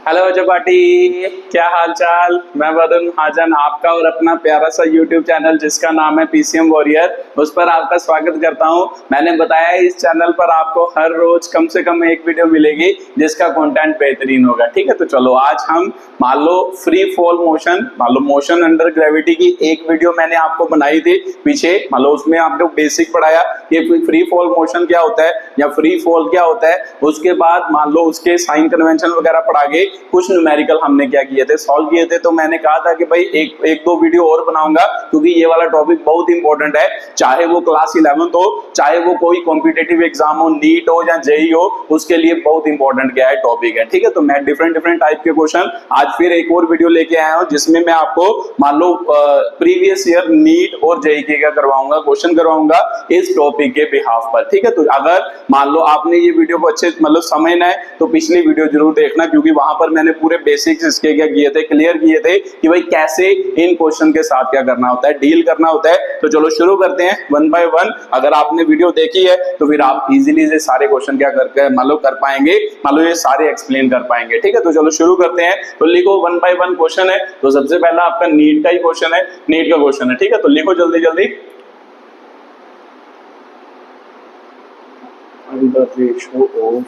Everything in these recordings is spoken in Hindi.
हेलो जबाटी, क्या हाल चाल। मैं वरुण महाजन, आपका और अपना प्यारा सा यूट्यूब चैनल जिसका नाम है पीसीएम वॉरियर, उस पर आपका स्वागत करता हूं। मैंने बताया इस चैनल पर आपको हर रोज कम से कम एक वीडियो मिलेगी जिसका कंटेंट बेहतरीन होगा। ठीक है, तो चलो आज हम मान लो फ्री फॉल मोशन, मान लो मोशन अंडर ग्रेविटी की एक वीडियो मैंने आपको बनाई थी पीछे। मान लो उसमें आपने बेसिक पढ़ाया कि फ्री फॉल मोशन क्या होता है या फ्री फॉल क्या होता है। उसके बाद मान लो उसके साइन कन्वेंशन वगैरह पढ़ा के कुछ न्यूमेरिकल हमने क्या किए थे, सॉल्व किए थे। तो मैंने कहा था कि भाई एक दो वीडियो और बनाऊंगा क्योंकि ये वाला टॉपिक बहुत इंपॉर्टेंट है। चाहे वो क्लास 11 हो, चाहे वो कोई कॉम्पिटेटिव एग्जाम हो, नीट हो या जेई हो, उसके लिए बहुत इंपॉर्टेंट क्या है टॉपिक है। ठीक है, तो मैं डिफरेंट टाइप के क्वेश्चन आज फिर एक और वीडियो लेके आया हूं जिसमें मैं आपको मान लो प्रीवियस ईयर नीट और जेई का करवाऊंगा, क्वेश्चन करवाऊंगा इस टॉपिक के बिहाफ पर। ठीक है, तो अगर मान लो आपने ये वीडियो को अच्छे मतलब समझना है तो पिछली वीडियो जरूर देखना, क्योंकि वहां पर मैंने पूरे बेसिक्स इसके क्या किए थे, क्लियर किए थे कि भाई कैसे इन क्वेश्चन के साथ क्या करना होता है, डील करना होता है। तो चलो शुरू करते हैं वन बाय वन। अगर आपने वीडियो देखी है तो फिर आप इजीली से सारे क्वेश्चन क्या करके मान लो कर पाएंगे, मान लो ये सारे एक्सप्लेन कर पाएंगे। ठीक है, तो चलो शुरू करते हैं। तो लिखो वन बाय वन क्वेश्चन है। तो सबसे पहला आपका नीट का ही क्वेश्चन है, नीट का क्वेश्चन है। ठीक है, तो लिखो जल्दी जल्दी। The ratio of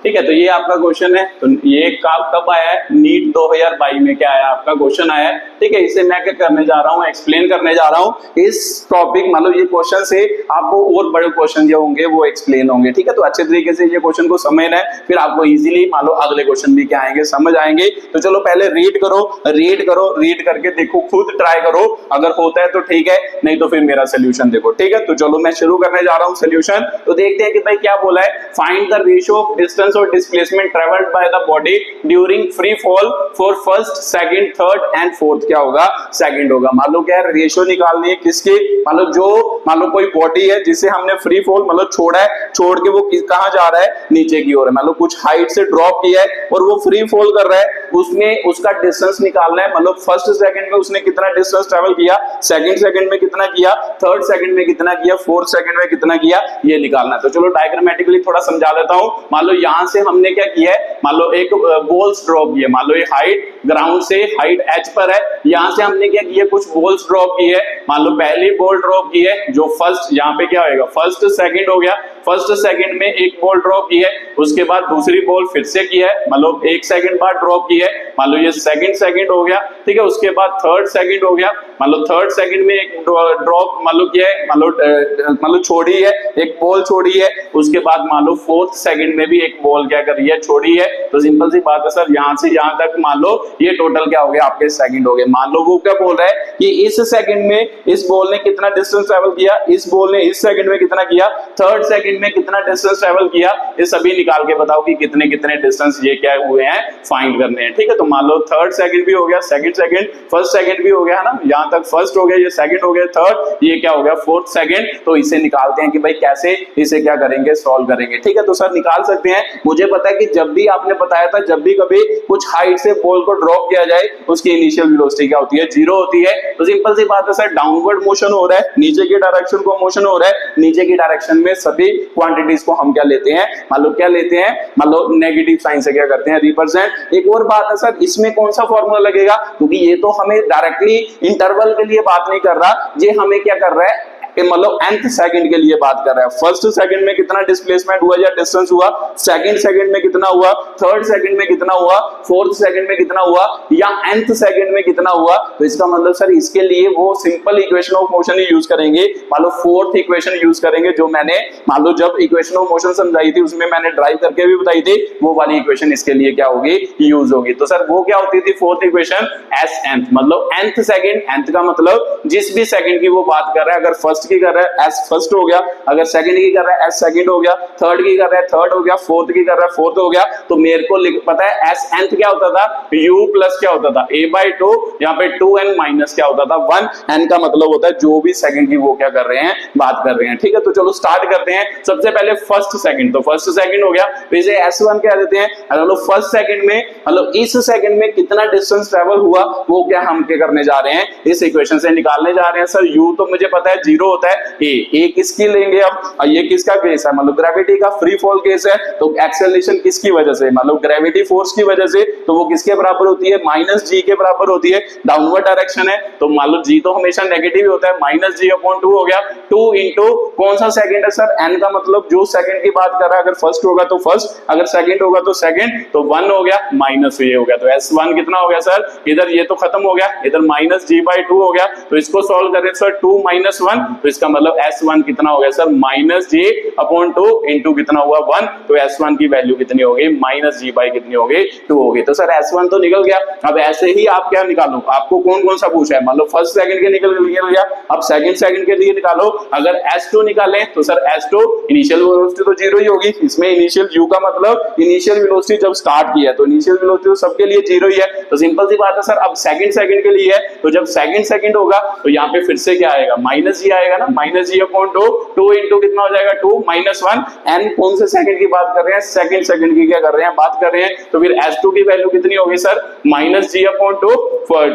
ठीक है, तो ये आपका क्वेश्चन है। तो ये कब आया है, नीट 2022 में क्या आया आपका क्वेश्चन आया है। ठीक है, इसे मैं क्या करने जा रहा हूँ, एक्सप्लेन करने जा रहा हूँ इस टॉपिक। मतलब ये क्वेश्चन से आपको और बड़े क्वेश्चन जो होंगे वो एक्सप्लेन होंगे। ठीक है, तो अच्छे तरीके से ये क्वेश्चन को समझना है, फिर आपको इजीली मान लो अगले क्वेश्चन भी क्या आएंगे समझ आएंगे। तो चलो पहले रीड करो, रीड करके देखो, खुद ट्राई करो। अगर होता है तो ठीक है, नहीं तो फिर मेरा सोल्यूशन देखो। ठीक है, तो चलो मैं शुरू करने जा रहा हूँ सोल्यूशन। तो देखते हैं कि भाई क्या बोला है। Find the ratio of distance और displacement travelled by the body during free fall for first, second, third and fourth. क्या होगा, सेकंड होगा। मान लो क्या है, रेशियो निकालनी है किसकी, मान लो जो मान लो कोई बॉडी है जिसे हमने फ्री फॉल मतलब छोड़ा है, छोड़ के वो कहां जा रहा है, नीचे की ओर है। मान लो कुछ हाइट से ड्रॉप किया है और वो फ्री फॉल कर रहा है, उसमें उसका डिस्टेंस निकालना है। मतलब फर्स्ट सेकंड में उसने कितना डिस्टेंस ट्रेवल किया, सेकंड सेकंड में कितना किया, थर्ड सेकंड में कितना किया, फोर्थ सेकंड में कितना किया, ये निकालना है। तो चलो डायग्रामेटिकली थोड़ा समझा देता हूं। मान लो यहां से हमने क्या किया है, मान लो एक बॉल्स ड्रॉप किए। मान लो ये हाइट ग्राउंड से हाइट h पर है, यहां से हमने क्या किया, कुछ बॉल्स ड्रॉप की है। मान लो पहली बॉल ड्रॉप की है जो फर्स्ट, यहाँ पे क्या होगा, फर्स्ट सेकंड हो गया। फर्स्ट सेकंड में एक बॉल ड्रॉप की है, उसके बाद दूसरी बॉल फिर से की है, मतलब एक सेकंड बाद ड्रॉप की है। मान लो ये सेकंड सेकंड हो गया। ठीक है, उसके बाद थर्ड सेकंड हो गया। मान लो थर्ड सेकंड में एक ड्रॉप मान लो किया है, मान लो छोड़ी है, एक बॉल छोड़ी है। उसके बाद मान लो फोर्थ सेकंड में भी एक बॉल क्या कर रही है, छोड़ी है। तो सिंपल सी बात है सर, यहां से यहां तक मान लो ये टोटल क्या हो गया, आपके सेकंड हो गए। मान लो वो क्या बोल रहा है कि इस सेकंड में इस बॉल ने कितना डिस्टेंस ट्रेवल किया, इस बॉल ने इस सेकंड में कितना किया, थर्ड सेकंड में कितना डिस्टेंस ट्रेवल किया, ये सभी निकाल के बताओ कि कितने कितने डिस्टेंस ये क्या हुए हैं, फाइंड करने हैं। ठीक है, तो मान लो थर्ड सेकंड भी हो गया, सेकंड सेकंड, फर्स्ट सेकंड भी हो गया है ना, यहां तक फर्स्ट हो गया, ये सेकंड हो गया, थर्ड, ये क्या हो गया, फोर्थ सेकंड। तो इसे निकालते हैं कि भाई कैसे इसे क्या करेंगे, सॉल्व करेंगे। ठीक है, तो सर निकाल सकते हैं। मुझे पता है कि जब भी आपने बताया था, जब भी कभी कुछ हाइट से बॉल को ड्रॉप किया जाए उसकी इनिशियल वेलोसिटी क्या होती है, 0 होती है। तो सिंपल सी बात है सर, डाउनवर्ड मोशन हो रहा है, नीचे की डायरेक्शन को मोशन हो रहा है, नीचे की डायरेक्शन में सभी क्वांटिटीज को हम क्या लेते हैं, मान लो क्या लेते हैं, मान लो नेगेटिव साइन से क्या करते हैं, रिप्रेजेंट। एक और बात है सर, इसमें कौन सा फॉर्मूला लगेगा, क्योंकि ये तो हमें डायरेक्टली इंटरवल के लिए बात नहीं कर रहा, ये हमें क्या कर रहा है, मतलब nth सेकंड के लिए बात कर रहा है। फर्स्ट सेकंड में कितना डिस्प्लेसमेंट हुआ या डिस्टेंस हुआ, सेकंड सेकंड में कितना हुआ, थर्ड सेकंड में कितना हुआ, फोर्थ सेकंड में कितना हुआ, या nth सेकंड में कितना हुआ। तो इसका मतलब सर इसके लिए वो simple equation of motion he use करेंगे। मान लो फोर्थ इक्वेशन यूज करेंगे, जो मैंने मान लो जब इक्वेशन ऑफ मोशन समझाई थी उसमें मैंने ड्राइव करके भी बताई थी, वो वाली इक्वेशन इसके लिए क्या होगी, यूज होगी। तो सर वो क्या होती थी, फोर्थ इक्वेशन, s nth, मतलब nth सेकंड, nth का मतलब जिस भी सेकंड की वो बात कर रहा है, अगर फर्स्ट फर्स्ट की कर रहा है एस फर्स्ट हो गया, अगर सेकंड की कर रहा है एस सेकंड हो गया, थर्ड की कर रहा है थर्ड हो गया, फोर्थ की कर रहा है फोर्थ हो गया। तो मेरे को पता है एस nth क्या होता था, u प्लस क्या होता था a/2, यहाँ पे 2n माइनस क्या होता था 1, n का मतलब होता है जो भी सेकंड की वो क्या कर रहे हैं, बात कर रहे हैं। ठीक है, तो चलो स्टार्ट करते हैं। सबसे पहले फर्स्ट सेकंड, तो फर्स्ट सेकंड हो गया, तो इसे s1 कह देते हैं। मतलब फर्स्ट सेकंड में मतलब इस सेकंड में कितना डिस्टेंस ट्रेवल हुआ वो क्या हम क्या करने जा रहे हैं, इस इक्वेशन से निकालने जा रहे हैं। सर u तो मुझे पता है 0 होता है, a किसकी लेंगे अब, ये किसका केस है, मतलब ग्रेविटी का फ्री फॉल केस है, तो एक्सेलरेशन किसकी वजह से, मतलब ग्रेविटी फोर्स की वजह से, तो वो किसके बराबर होती है, माइनस जी के बराबर होती है। डाउनवर्ड डायरेक्शन है तो मान लो जी तो हमेशा नेगेटिव ही होता है, माइनस जी अपॉन 2 हो गया। 2 इंटू कौन सा सेकंड है सर, n का मतलब जो सेकंड की बात कर रहा है, अगर फर्स्ट होगा तो फर्स्ट, अगर सेकंड होगा तो सेकंड, तो 1 हो गया, माइनस ये हो गया, तो s1 कितना हो गया सर, इधर ये तो खत्म हो गया, इधर माइनस g/2 हो गया। तो इसको सॉल्व करें सर 2 - 1, तो इसका मतलब s1 कितना हो गया सर, माइनस जी अपॉन 2 इंटू कितना हुआ 1, तो s1 की वैल्यू कितनी हो गई, माइनस जी बाई कितनी हो गई 2 हो गई। तो सर s1 तो निकल गया। अब ऐसे ही आप क्या निकालो, आपको कौन कौन सा पूछा है, मान लो फर्स्ट सेकंड के निकल गया, अब सेकंड के लिए निकालो। अगर s2 निकालें तो सर s2 इनिशियल वेलोसिटी तो 0 ही होगी, इसमें इनिशियल u का मतलब इनिशियल वेलोसिटी जब स्टार्ट किया है, तो इनिशियल वेलोसिटी तो सबके लिए 0 ही है, तो सिंपल सी बात है सर। अब सेकंड के लिए है, तो जब सेकंड होगा तो यहाँ पे फिर से क्या आएगा, माइनस जी आएगा ना, माइनस जी अपॉन 2 इंटू कितना हो जाएगा 2 - 1, n कौन से सेकंड की बात कर रहे हैं, सेकंड की क्या कर रहे हैं, बात कर रहे हैं। तो फिर s2 की वैल्यू कितनी होगी सर, माइनस जी अपॉन 2,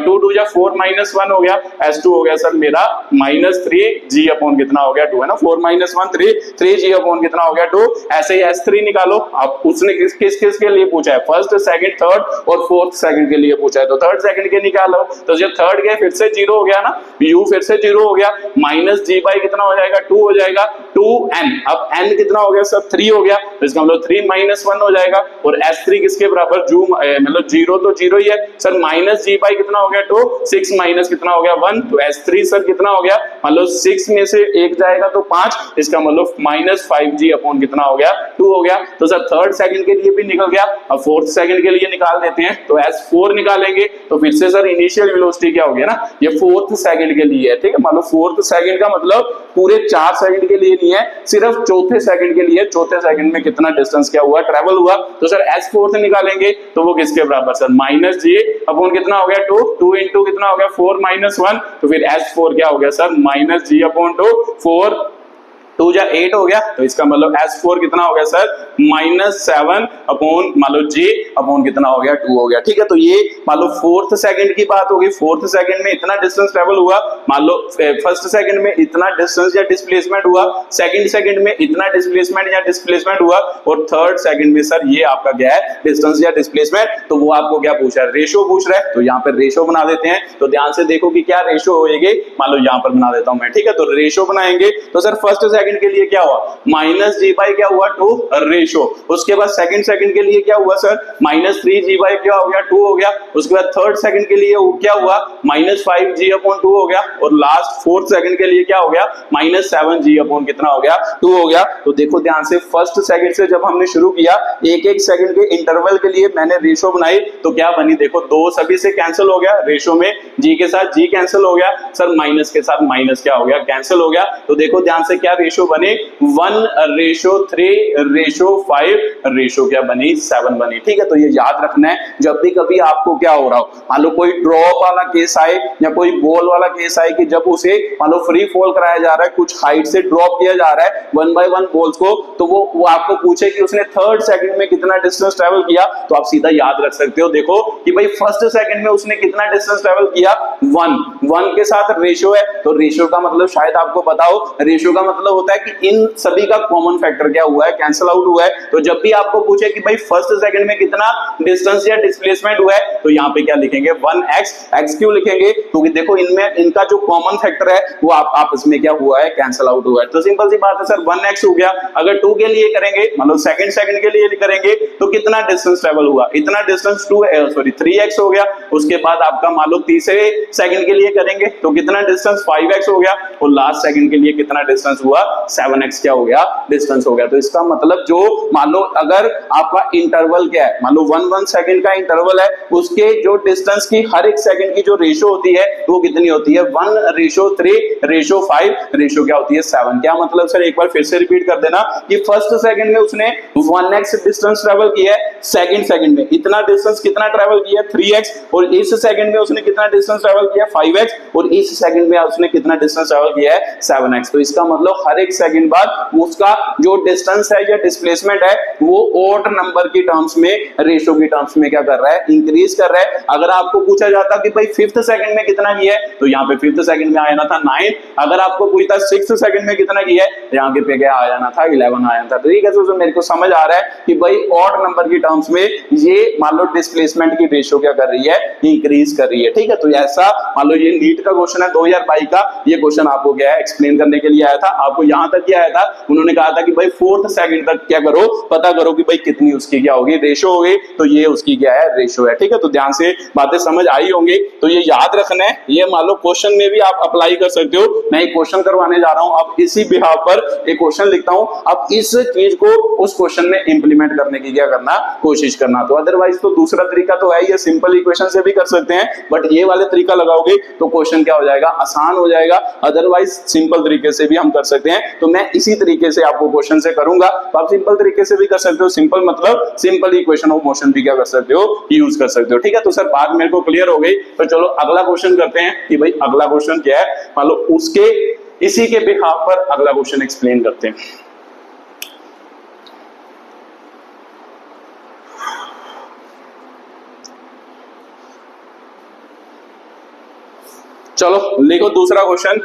2 2 जा 4 - 1 हो गया, s2 हो गया सर मेरा माइनस 3 जी अपॉन कितना हो गया 2 है ना, 4 - 1 3 जी अपॉन कितना हो गया 2। ऐसे ही s3 निकालो। अब उसने किस के लिए पूछा है, फर्स्ट सेकंड थर्ड और फोर्थ सेकंड के लिए पूछा है, तो थर्ड सेकंड के निकालो। तो जब थर्ड गए फिर से 0 हो गया ना, u फिर से 0 हो गया, माइनस जी बाई कितना हो जाएगा 2 हो जाएगा, 2n। अब n कितना हो गया सर 3 हो गया, तो इसका मतलब 3 - 1 हो जाएगा। और s3 किसके बराबर, जो मतलब 0 तो 0 ही है सर, माइनस जी बाई कितना हो गया 2, 6 माइनस कितना हो गया 1, तो s3 सर कितना हो गया, मतलब 6 में से 1 जाएगा तो 5, इसका मतलब माइनस 5g अपॉन कितना हो गया 2 हो गया। तो सर थर्ड सेकंड के लिए भी निकल गया। अब फोर्थ सेकंड के लिए निकाल देते हैं, तो s4 निकालेंगे, तो फिर से सर इनिशियल वेलोसिटी क्या हो गया ना, ये फोर्थ सेकंड के लिए है। ठीक है, मतलब फोर्थ सेकंड का मतलब पूरे 4 सेकंड के लिए नहीं है, सिर्फ चौथे सेकंड के लिए। चौथे सेकंड में कितना डिस्टेंस क्या हुआ, ट्रेवल हुआ, तो सर s4 निकालेंगे, तो वो किसके बराबर सर, माइनस जी अपॉन कितना हो गया 2 इंटू कितना हो गया 4 - 1, तो फिर s4 क्या हो गया सर, माइनस जी अपॉन 2, 4 2 जा 8 हो गया, तो इसका मतलब s4 कितना हो गया सर, -7 अपॉन मान लो j अपॉन कितना हो गया 2 हो गया। ठीक है, तो ये मान लो फोर्थ सेकंड की बात होगी, फोर्थ सेकंड में इतना डिस्टेंस ट्रेवल हुआ, मान लो फर्स्ट सेकंड में इतना डिस्टेंस या डिस्प्लेसमेंट हुआ, सेकंड में इतना डिस्प्लेसमेंट या डिस्प्लेसमेंट हुआ, और थर्ड सेकंड में सर ये आपका क्या है, डिस्टेंस या डिस्प्लेसमेंट। तो वो आपको क्या पूछ रहा है, रेशो पूछ रहा है, तो यहाँ पर रेशो बना देते हैं। तो ध्यान से देखो कि क्या रेशो होएगी, मान लो यहाँ पर बना देता हूं मैं। ठीक है, तो रेशो बनाएंगे, तो सर फर्स्ट सेकंड के लिए क्या हुआ, माइनस जी बाई क्या हुआ 2 रेशो। उसके बाद सेकंड के लिए क्या हुआ सर, माइनस 3 जी बाई क्या हो गया 2 हो गया। उसके बाद थर्ड सेकंड के लिए क्या हुआ, माइनस 5 जी अपॉन 2 हो गया। और लास्ट फोर्थ सेकंड के लिए क्या हो गया, माइनस 7 जी अपॉन कितना हो गया 2 हो गया। तो देखो ध्यान से, फर्स्ट सेकंड से जब हमने शुरू किया, एक सेकंड के इंटरवल के लिए मैंने रेशो बनाई, तो क्या बनी देखो, 2 सभी से कैंसिल हो गया, रेशो में जी के साथ जी कैंसिल हो गया सर, माइनस के साथ माइनस क्या हो गया, कैंसिल हो गया। तो देखो ध्यान से क्या रेशो बने, 1:3:5 क्या बनी 7 बनी। ठीक है, तो ये याद रखना है जब भी कभी आपको क्या हो रहा हो, मान लो कोई ड्रॉप वाला केस आए या कोई बॉल वाला केस आए कि जब उसे मान लो फ्री फॉल कराया जा रहा है, कुछ हाइट से ड्रॉप किया जा रहा है 1 by 1 बॉल्स को, तो वो आपको पूछे कि उसने थर्ड सेकंड में कितना डिस्टेंस ट्रेवल किया, तो आप सीधा याद रख सकते हो, देखो कि भाई फर्स्ट सेकंड में उसने कितना डिस्टेंस ट्रेवल किया 1 के साथ रेशियो है। तो रेशियो का मतलब शायद आपको बताओ, रेशियो का मतलब होता है कि इन सभी का कॉमन फैक्टर क्या हुआ है, कैंसिल आउट हुआ है। तो जब भी आपको पूछे कि भाई फर्स्ट सेकंड में कितना डिस्टेंस या डिस्प्लेसमेंट हुआ है, तो यहाँ पे क्या लिखेंगे 1x। x क्यों लिखेंगे, क्योंकि देखो इनमें इनका जो कॉमन फैक्टर है वो आपस में क्या हुआ है, कैंसिल आउट हुआ है। तो सिंपल सी बात है सर, 1x हो गया। अगर 2 के लिए करेंगे, मतलब सेकंड के लिए करेंगे, तो कितना डिस्टेंस ट्रेवल हुआ, इतना डिस्टेंस 3x हो गया। उसके बाद आपका मान लो तीसरे सेकंड के लिए करेंगे तो कितना डिस्टेंस 5x हो गया। और लास्ट सेकंड के लिए कितना डिस्टेंस हुआ 7x क्या हो गया, डिस्टेंस हो गया। तो इसका मतलब जो मान लो अगर आपका इंटरवल क्या है, मान लो 1 सेकंड का इंटरवल है, उसके जो डिस्टेंस की हर एक सेकंड की जो रेशो होती है वो कितनी होती है, 1:3:5 रेशो क्या होती है, 7। क्या मतलब सर, एक बार फिर से रिपीट कर देना कि फर्स्ट सेकंड में उसने 1x डिस्टेंस ट्रेवल किया है, सेकंड सेकंड में इतना डिस्टेंस कितना ट्रेवल किया, 3x, और इस सेकंड में उसने कितना डिस्टेंस ट्रेवल किया, 5x, और इस सेकंड में उसने कितना डिस्टेंस ट्रेवल किया है, 7x। तो इसका मतलब हर एक सेकंड बाद उसका जो डिस्टेंस है या डिस्प्लेसमेंट है वो ऑड नंबर की टर्म्स में, रेशो की टर्म्स में क्या कर रहा है, इंक्रीज कर रहा है। अगर आपको पूछा जाता कि भाई 5th सेकंड में कितना किया है, तो यहाँ पे 5th सेकंड में आ जाना था 9। अगर आपको पूछता 6th सेकंड में कितना किया है, यहाँ पे क्या आ जाना था, 11 आ जाना था। ठीक है, तो मेरे को समझ आ रहा है कि भाई ऑड नंबर की टर्म्स में ये मान लो डिस्प्लेसमेंट की रेशो क्या कर रही है, इंक्रीज कर रही है। ठीक है, तो ऐसा मान लो ये नीट का क्वेश्चन है 2022 का, ये क्वेश्चन आपको क्या है, एक्सप्लेन करने के लिए आया था। आपको यहां तक क्या आया था, उन्होंने कहा था कि भाई 4th सेकंड तक क्या करो, पता करो कि भाई कितनी उसकी क्या होगी, रेशो होगी। तो ये उसकी क्या है, रेशो है। ठीक है, तो ध्यान से बातें समझ आई होंगी, तो ये याद रखना है। ये मान लो क्वेश्चन में भी आप अप्लाई कर सकते हो। मैं एक क्वेश्चन करवाने जा रहा हूं, अब इसी बिहाफ पर एक क्वेश्चन लिखता हूं, अब इस चीज को उस क्वेश्चन में इंप्लीमेंट करने की क्या करना, कोशिश करना। तो अदरवाइज तो दूसरा तरीका तो है, ये सिंपल इक्वेशन से भी कर सकते हैं, बट ये वाले तरीका लगाओगे तो क्वेश्चन क्या हो जाएगा, आसान हो जाएगा। अदरवाइज सिंपल तरीके से भी हम कर सकते हैं। तो मैं इसी तरीके से आपको क्वेश्चन से करूंगा, तो आप सिंपल तरीके से भी कर सकते हो। सिंपल मतलब सिंपल इक्वेशन ऑफ मोशन भी क्या कर सकते हो, यूज कर सकते हो। ठीक है, तो सर बात मेरे को क्लियर हो गई। तो चलो अगला क्वेश्चन करते हैं कि भाई अगला क्वेश्चन क्या है, मान लो उसके इसी के बिहाफ पर अगला क्वेश्चन एक्सप्लेन करते हैं। चलो लिखो दूसरा क्वेश्चन।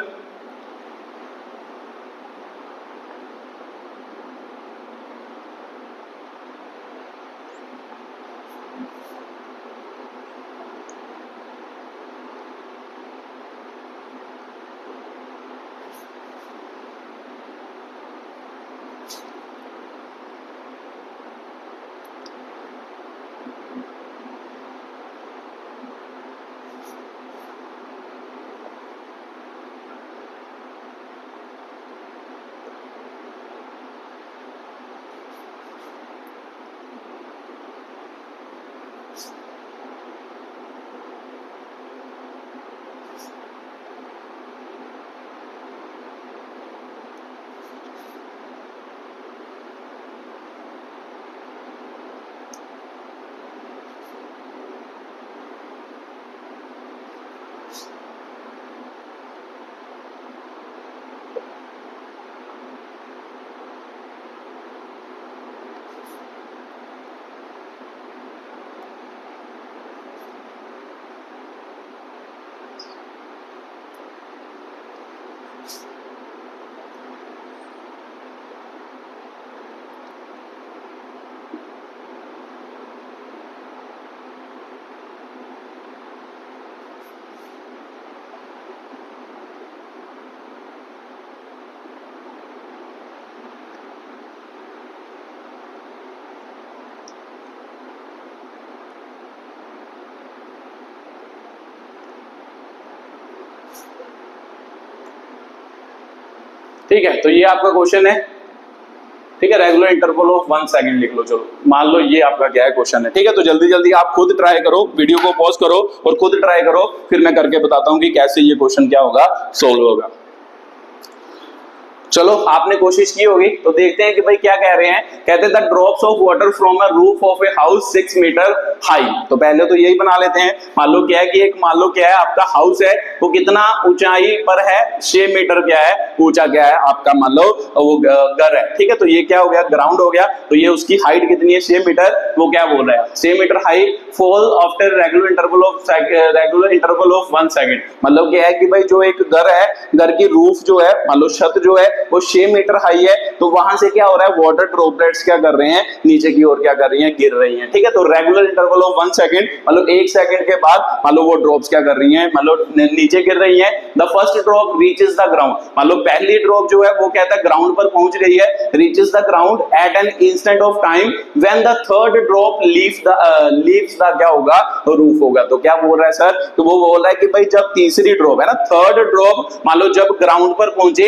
ठीक है, तो ये आपका क्वेश्चन है। ठीक है, रेगुलर इंटरवल ऑफ 1 सेकंड लिख लो। चलो मान लो ये आपका क्या है, क्वेश्चन है। ठीक है, तो जल्दी जल्दी आप खुद ट्राई करो, वीडियो को पॉज करो और खुद ट्राई करो, फिर मैं करके बताता हूं कि कैसे ये क्वेश्चन क्या होगा, सोल्व होगा। चलो आपने कोशिश की होगी, तो देखते हैं कि भाई क्या कह रहे हैं। कहते हैं the drops of water from a roof of a house 6 metre high. तो पहले तो यही बना लेते हैं। मान लो क्या है कि एक मान लो क्या है आपका हाउस है, वो कितना ऊंचाई पर है, 6 मीटर क्या है ऊंचा, क्या है आपका मान लो वो घर है। ठीक है, तो ये क्या हो गया, ग्राउंड हो गया। तो ये उसकी हाइट कितनी है, 6 मीटर। वो क्या बोल रहा है, 6 metre high, fall after regular interval of 1 second. मतलब क्या है कि भाई जो एक घर है, घर की रूफ जो है, मान लो छत जो है वो 6 मीटर हाई है, तो वहां से क्या हो रहा है, वाटर ड्रॉपलेट्स क्या कर रहे हैं, नीचे की ओर क्या कर रही हैं, गिर रही हैं। ठीक है, तो रेगुलर इंटरवल ऑफ 1 सेकंड, मतलब 1 सेकंड के बाद मान लो वो ड्रॉप्स क्या कर रही हैं, मतलब नीचे गिर रही हैं। The first drop reaches the ground, मान लो पहली ड्रॉप जो है वो कहता है ग्राउंड पर पहुंच गई है, reaches the ground eight an instant of time when the third drop leaves the क्या होगा, रूफ होगा। तो क्या बोल रहा है सर, तो वो बोल रहा है कि भाई जब तीसरी ड्रॉप है ना, थर्ड ड्रॉप मान लो जब ग्राउंड पर पहुंचे,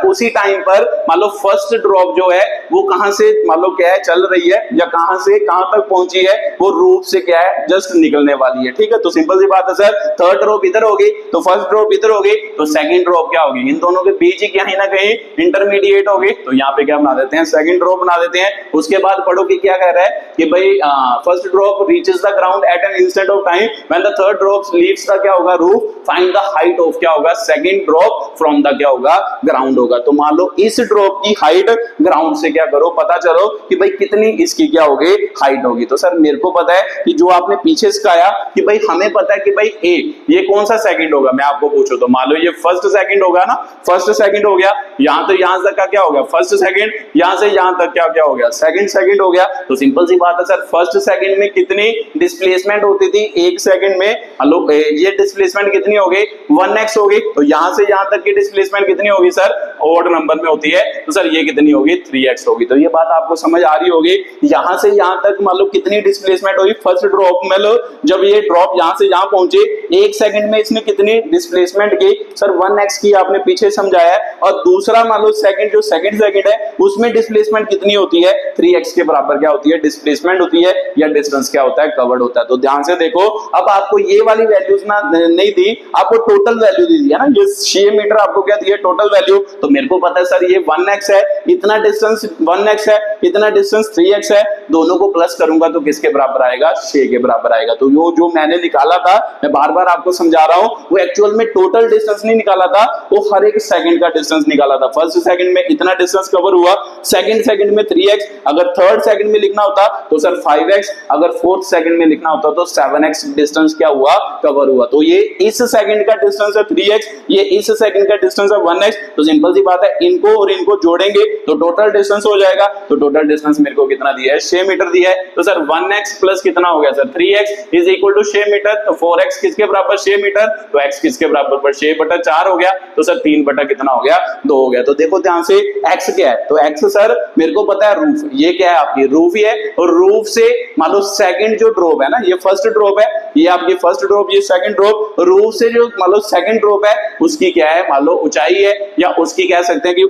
उसी टाइम पर मान लो फर्स्ट ड्रॉप जो है वो कहां से मान लो क्या है चल रही है या कहां से कहां तक पहुंची है, वो रूफ से क्या है जस्ट निकलने वाली है। ठीक है, तो सिंपल सी बात है सर, थर्ड ड्रॉप इधर होगी तो फर्स्ट ड्रॉप इधर होगी, तो सेकंड ड्रॉप क्या होगी, इन दोनों के बीच ही कहीं ना कहीं इंटरमीडिएट होगी, तो यहाँ पे क्या बना देते हैं, सेकंड ड्रॉप बना देते हैं। उसके बाद पढ़ो कि क्या कह रहा है कि भाई first drop reaches the ground eight an instant of time when the third drop leaves the क्या होगा roof, find the height of क्या होगा सेकंड ड्रॉप फ्रॉम द क्या होगा ग्राउंड होगा। तो मान लो इस ड्रॉप की हाइट ग्राउंड से क्या करो पता चलो कि भाई कितनी इसकी क्या होगी हाइट होगी। तो सर मेरे को पता है कि जो आपने पीछे सिखाया कि भाई हमें पता है कि भाई ए ये कौन सा सेकंड होगा, मैं आपको पूछूं तो मान लो ये फर्स्ट सेकंड होगा ना, फर्स्ट सेकंड हो गया, यहां तो यहां तक का क्या हो गया फर्स्ट सेकंड, यहां से यहां तक क्या क्या हो गया सेकंड सेकंड हो गया। तो सिंपल सी बात है सर, फर्स्ट सेकंड में कितनी डिस्प्लेसमेंट होती थी, एक सेकंड में हेलो ये डिस्प्लेसमेंट कितनी हो गई 1x हो गई, तो यहां से यहां तक की डिस्प्लेसमेंट कितनी होगी सर, ऑड नंबर में होती है, तो सर ये कितनी होगी 3x होगी। तो ये बात आपको समझ आ रही होगी, यहां से यहां तक मान लो कितनी डिस्प्लेसमेंट होगी फर्स्ट ड्रॉप में, लो जब ये ड्रॉप यहां से यहां पहुंचे एक सेकंड में इसने कितनी डिस्प्लेसमेंट की सर 1x की, आपने पीछे समझाया है। और दूसरा मान लो सेकंड जो सेकंड सेकंड है उसमें डिस्प्लेसमेंट कितनी होती है 3x के बराबर क्या होती है डिस्प्लेसमेंट होती है, या डिस्टेंस क्या होता है कवर्ड होता है। तो ध्यान से देखो, अब आपको ये वाली वैल्यूज ना नहीं दी, आपको टोटल वैल्यू दी है ना, ये 6 मीटर आपको क्या दी है टोटल वैल्यू। तो मेरे को पता है सर ये 1x है, इतना डिस्टेंस 1x है, इतना डिस्टेंस 3x है, दोनों को प्लस करूंगा तो किसके बराबर आएगा 6 के बराबर आएगा। तो यो जो मैंने निकाला था, मैं बार बार आपको समझा रहा हूं, वो एक्चुअल में टोटल डिस्टेंस नहीं निकाला था, वो हर एक सेकंड का डिस्टेंस निकाला था। फर्स्ट सेकंड में इतना डिस्टेंस कवर हुआ, सेकंड सेकंड में 3x, अगर थर्ड सेकंड में लिखना होता तो सर 5x, अगर फोर्थ सेकंड में लिखना होता तो 7x डिस्टेंस क्या हुआ कवर हुआ। तो ये इस सेकंड का डिस्टेंस है 3x, ये इस सेकंड का डिस्टेंस है 1x। तो सिंपल सी बात है, इनको और इनको जोड़ेंगे तो टोटल डिस्टेंस हो जाएगा। तो टोटल डिस्टेंस मेरे को कितना दिया है 6 मीटर दिया है। तो सर 1x प्लस कितना हो गया sir 3x is equal to 6 metre, तो 4x किसके बराबर 6 मीटर, तो x किसके बराबर पर 6/4 हो गया, तो सर 3 बटा कितना हो गया 2 हो गया। तो देखो ध्यान से x क्या है, तो x सर मेरे को पता है रूफ, ये क्या है आपकी रूफ ही है, और रूफ से मान लो सेकंड जो ड्रॉप है ना, ये फर्स्ट ड्रॉप है, ये आपकी फर्स्ट ड्रॉप, ये सेकंड ड्रॉप, रूफ से जो मान लो सेकंड ड्रॉप है उसकी क्या है मान लो ऊंचाई है, या उसकी कह सकते हैं कि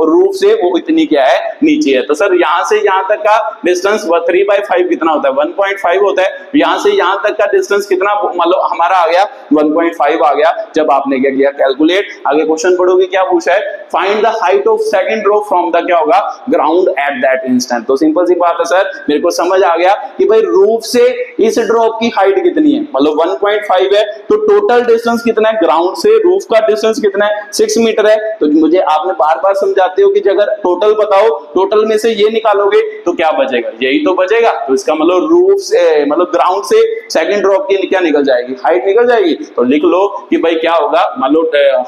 रूफ से वो इतनी क्या है नीचे है। तो सर यहां से यहां तक का डिस्टेंस 3/5 कितना होता है 1.5 होता है, यहां से यहां तक का डिस्टेंस कितना मान लो हमारा आ गया 1.5 आ गया। जब आपने क्या किया कैलकुलेट, आगे क्वेश्चन पढ़ोगे क्या पूछा है, find the height of second drop from the क्या होगा ग्राउंड एट दैट इंस्टेंट। तो सिंपल सी बात है सर, मेरे को समझ आ गया कि भाई रूफ से इस ड्रॉप की हाइट कितनी है, मतलब 1.5 है, तो टोटल डिस्टेंस कितना है ग्राउंड से रूफ का डिस्टेंस कितना है 6 मीटर है। तो मुझे आपने बार बार समझाते हो कि अगर टोटल बताओ, टोटल में से ये निकालोगे तो क्या बचेगा, यही तो बचेगा। तो इसका मतलब रूफ से मतलब ग्राउंड से सेकंड ड्रॉप की क्या निकल जाएगी हाइट निकल जाएगी। तो लिख लो कि भाई क्या होगा मान लो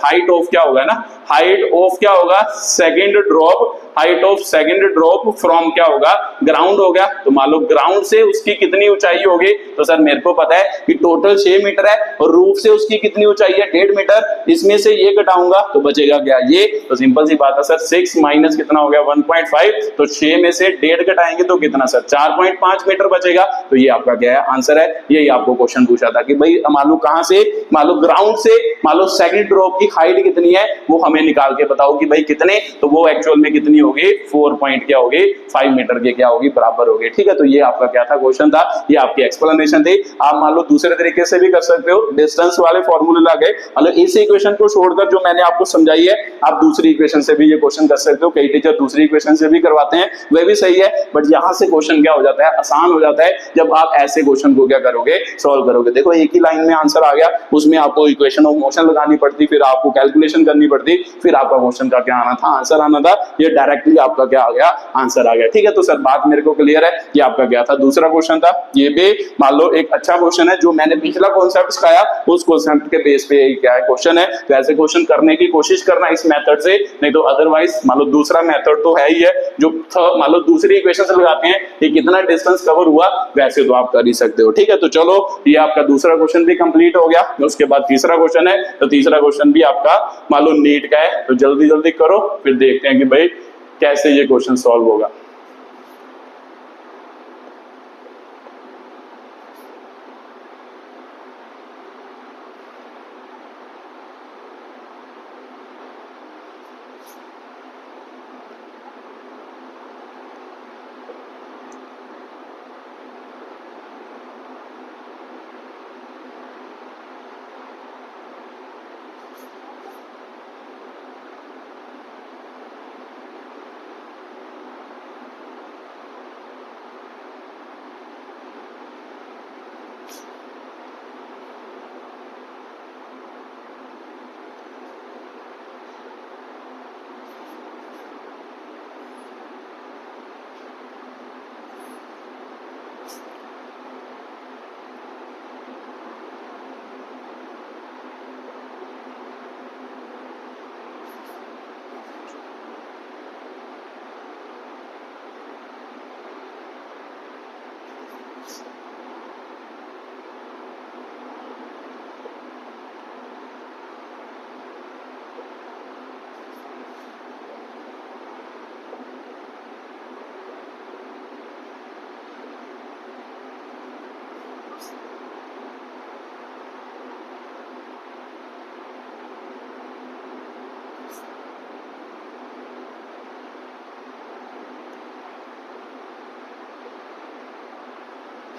हाइट ऑफ क्या होगा ना, हाइट ऑफ क्या होगा second drop, height of second drop from क्या होगा ग्राउंड हो गया। तो मान लो ग्राउंड से उसकी कितनी ऊंचाई होगी, तो सर मेरे को पता है कि टोटल 6 मीटर है, और रूफ से उसकी कितनी ऊंचाई है 1.5 मीटर, इसमें से ये घटाऊंगा तो बचेगा क्या ये। तो सिंपल सी बात है सर 6 माइनस कितना हो गया 1.5, तो 6 में से 1.5 घटाएंगे तो कितना सर 4.5 मीटर बचेगा। तो ये आपका क्या है आंसर है। यही आपको क्वेश्चन पूछा था कि भाई मान लो कहां से, मान लो ग्राउंड से मान लो सेकंड ड्रॉप की हाइट कितनी है वो हमें निकाल के बताओ कि भाई कितने, तो वो एक्चुअल में कितनी होगी 4 पॉइंट क्या होगी 5 मीटर के क्या होगी बराबर होगी। ठीक है, तो ये आपका क्या था क्वेश्चन था, ये आपकी एक्सप्लेनेशन थी। आप मान लो दूसरे तरीके से भी कर सकते हो, डिस्टेंस वाले फॉर्मूले लगे, मतलब इस इक्वेशन को छोड़कर जो मैंने आपको समझाई है आप दूसरी इक्वेशन से भी ये क्वेश्चन कर सकते हो। कई टीचर दूसरी इक्वेशन से भी करवाते हैं, वह भी सही है, बट यहां से क्वेश्चन क्या हो जाता है आसान हो जाता है जब आप ऐसे क्वेश्चन को क्या करोगे सॉल्व करोगे। देखो एक ही लाइन में आंसर आ गया, उसमें आपको इक्वेशन ऑफ मोशन लगानी पड़ती, फिर आपको कैलकुलेशन करनी पड़ती, फिर आपका क्वेश्चन का क्या आना था आंसर आना था, ये डायरेक्टली आपका क्या आ गया आंसर आ गया। ठीक है, तो सर बात मेरे को क्लियर है, ये आपका क्या था दूसरा क्वेश्चन था। ये भी मान लो एक अच्छा क्वेश्चन है, जो मैंने पिछला कॉन्सेप्ट सिखाया उस कॉन्सेप्ट के बेस पे क्या है क्वेश्चन है, तो ऐसे क्वेश्चन करने की कोशिश करना इस मेथड से, नहीं तो अदरवाइज मान लो दूसरा मेथड तो है ही है, जो मान लो दूसरी इक्वेशन से लगाते हैं कि कितना डिस्टेंस कवर हुआ, वैसे तो आप कर ही सकते हो। ठीक है, तो चलो ये आपका दूसरा क्वेश्चन भी कंप्लीट हो गया। उसके बाद तीसरा क्वेश्चन है, तो तीसरा क्वेश्चन भी आपका मान लो नीट का है, तो जल्दी जल्दी करो फिर देखते हैं कि भाई कैसे ये क्वेश्चन सॉल्व होगा।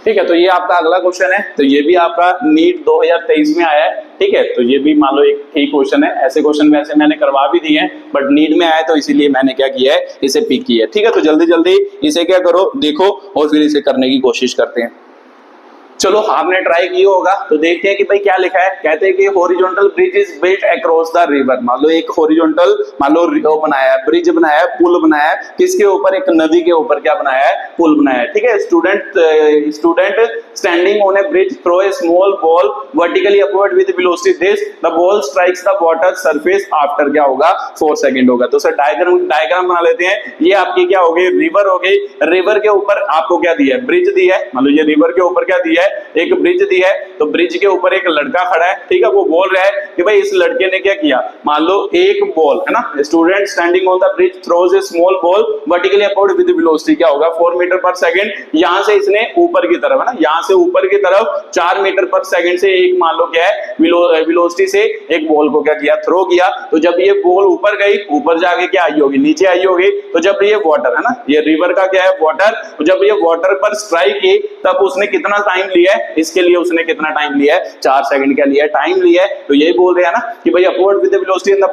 ठीक है, तो ये आपका अगला क्वेश्चन है, तो ये भी आपका नीट 2023 में आया है। ठीक है, तो ये भी मान लो एक ठीक क्वेश्चन है, ऐसे क्वेश्चन वैसे मैंने करवा भी दिए हैं बट नीट में आया तो इसीलिए मैंने क्या किया है, इसे पिक किया है। ठीक है, तो जल्दी जल्दी इसे क्या करो, देखो और फिर इसे करने की कोशिश करते हैं। चलो आपने ट्राई किया होगा, तो देखते हैं कि भाई क्या लिखा है। कहते हैं कि horizontal bridge is built across the river. मान लो एक हॉरिजॉन्टल मान लो बनाया है, ब्रिज बनाया है, पुल बनाया है, किसके ऊपर, एक नदी के ऊपर क्या बनाया है, पुल बनाया है। ठीक है, student standing on a bridge throw a small ball vertically upward with velocity this the ball strikes the water surface after क्या होगा, 4 सेकंड होगा। तो सर डायग्राम बना लेते हैं। ये आपकी क्या हो गई, रिवर हो गई। रिवर के ऊपर आपको क्या दिया है, ब्रिज दिया है। मान लो ये रिवर के ऊपर क्या दिया है, एक ब्रिज दिया है। तो ब्रिज के ऊपर एक लड़का खड़ा है। ठीक है, वो बोल रहा है कि भाई इस लड़के ने क्या किया, मान लो एक बॉल है ना, student standing on the bridge throws A small ball vertically upward with velocity क्या होगा, 4 मीटर पर सेकंड। यहां से इसने ऊपर की तरफ है ना, यहां से ऊपर की तरफ 4 मीटर पर सेकंड से एक मान लो क्या है वेलोसिटी से एक बॉल को क्या किया, थ्रो किया। तो जब ये बॉल ऊपर गई, ऊपर जाके क्या आई होगी, नीचे आई होगी। तो जब ये वाटर है ना, ये रिवर का क्या है, वाटर, तो जब ये वाटर पर स्ट्राइक की तब उसने कितना टाइम लिया है, इसके लिए उसने कितना टाइम लिया है, 4 सेकंड का लिया है, टाइम लिया है। तो यही बोल रहे हैं ना कि भाई upward with the velocity in the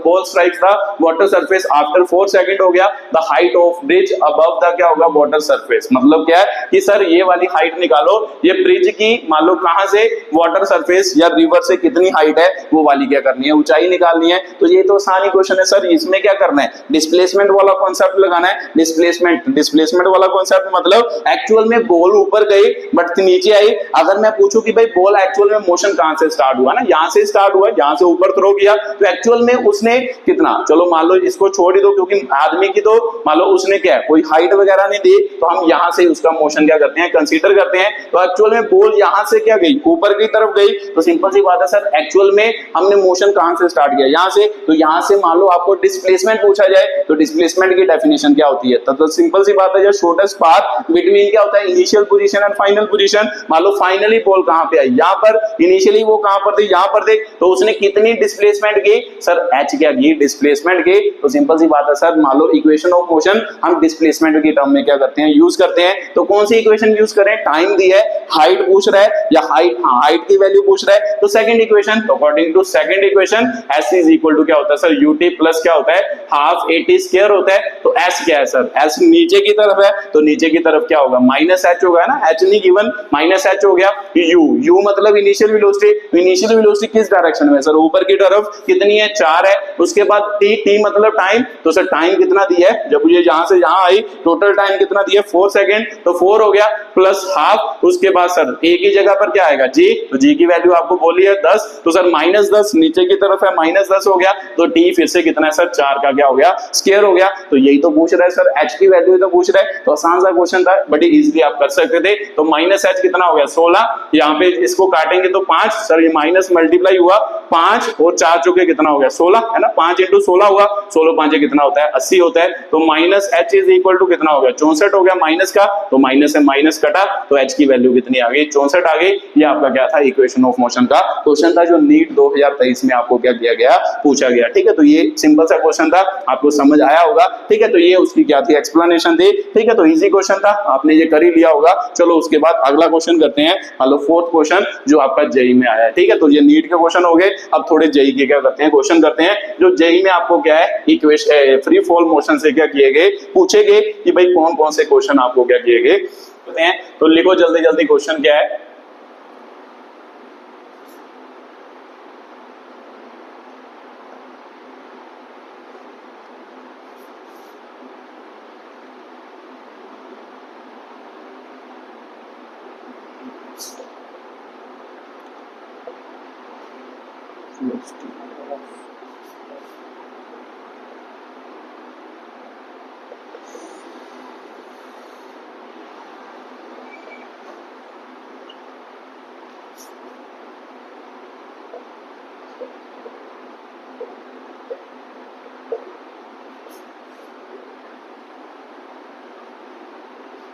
ball strikes the water surface after 4 second हो गया। The height of bridge above the क्या होगा, वाटर सरफेस। मतलब क्या है कि सर ये वाली हाइट निकालो, ये ब्रिज की मान लो कहां से वाटर सरफेस या रिवर से कितनी हाइट है, वो वाली क्या करनी है, ऊंचाई निकालनी है। तो ये तो आसान ही क्वेश्चन है सर, इसमें क्या करना है, डिस्प्लेसमेंट वाला कॉन्सेप्ट लगाना है। डिस्प्लेसमेंट वाला कॉन्सेप्ट मतलब एक्चुअल में बॉल ऊपर गई बट नीचे आई। अगर मैं पूछूं कि भाई बॉल एक्चुअल में मोशन कहां से स्टार्ट हुआ ना, यहां से स्टार्ट हुआ, यहां से ऊपर थ्रो किया, तो एक्चुअल में उसने कितना, चलो मान लो इसको छोड़ ही दो क्योंकि आदमी की तो मान लो उसने क्या कोई हाइट वगैरह नहीं दी, तो हम यहां से उसका मोशन क्या करते हैं, कंसीडर करते हैं। तो एक्चुअल में बॉल यहां से क्या गई, ऊपर की तरफ गई। तो सिंपल सी बात है सर, एक्चुअल में हमने मोशन कहां से स्टार्ट किया, यहां से। तो यहां से मान लो आपको डिस्प्लेसमेंट पूछा जाए तो डिस्प्लेसमेंट की डेफिनेशन क्या होती है, तो सिंपल सी बात है, जो शॉर्टेस्ट पाथ बिटवीन क्या होता है, initial position and final position. मान लो फाइनली बॉल कहां पे आई, यहां पर, इनिशियली वो कहां पर थी, यहां पर थी। तो उसने कितनी डिस्प्लेसमेंट की, सर h क्या की, डिस्प्लेसमेंट की। तो सिंपल सी बात है सर, मान लो इक्वेशन ऑफ मोशन हम डिस्प्लेसमेंट की टर्म में क्या करते हैं, यूज करते हैं। तो कौन सी इक्वेशन यूज करें, टाइम दी है, हाइट पूछ रहा है या हाइट, हाँ हाइट की वैल्यू पूछ रहा है, तो सेकंड इक्वेशन। तो according to second equation s is equal to क्या होता है सर, ut प्लस क्या होता है, हाफ at स्क्वायर होता है। तो s क्या है सर, s नीचे की तरफ है, तो नीचे की तरफ क्या होगा, माइनस h होगा ना, h नहीं गिवन, माइनस h हो गया। u मतलब इनिशियल वेलोसिटी, इनिशियल वेलोसिटी किस डायरेक्शन में सर, ऊपर की तरफ, कितनी है, 4 है। उसके बाद t मतलब टाइम, तो सर टाइम कितना दिया है, जब ये यहां से यहां आई टोटल टाइम कितना दिया, 4 सेकंड, तो 4 हो गया प्लस हाफ। उसके बाद सर a की जगह पर क्या आएगा, g, तो g की वैल्यू आपको बोली है 10, तो सर माइनस 10 नीचे की तरफ है, माइनस 10 हो गया। तो t फिर से कितना है सर, 4 का क्या हो गया, स्क्वायर हो गया। तो यही तो पूछ रहा है सर, h की वैल्यू तो पूछ रहा है। तो आसान सा क्वेश्चन था, बड़ी इजीली आप कर सकते थे। तो माइनस h कितना हो गया, 16, यहाँ पे इसको काटेंगे तो 5, सर ये माइनस मल्टीप्लाई हुआ, 5 और 4 चुके कितना हो गया, 16 है ना, 5 इंटू 16 हुआ, 16 5 कितना होता है, 80 होता है। तो minus h is equal to कितना हो गया, 64 हो गया माइनस का। तो माइनस से माइनस कटा, तो h की वैल्यू कितनी आ गई, 64 आ गई। ये आपका क्या था, इक्वेशन ऑफ मोशन का क्वेश्चन था, जो नीट 2023 में आपको क्या किया गया, पूछा गया। ठीक है, तो ये सिंपल सा क्वेश्चन था, आपको समझ आया होगा। ठीक है, तो ये उसकी क्या थी, एक्सप्लेनेशन थी। ठीक है, तो इजी क्वेश्चन था, आपने ये कर ही लिया होगा। चलो उसके बाद अगला क्वेश्चन करते हैं, हेलो फोर्थ क्वेश्चन जो आपका जेई में आया है। ठीक है, तो ये नीट के क्वेश्चन हो गए। अब थोड़े जेई के क्या करते हैं, क्वेश्चन करते हैं जो जेई में आपको क्या है, इक्वेशन फ्री फॉल मोशन से क्या किए गए, पूछे गए कि भाई कौन कौन से क्वेश्चन आपको क्या किए गए करते हैं। तो लिखो जल्दी जल्दी क्वेश्चन क्या है।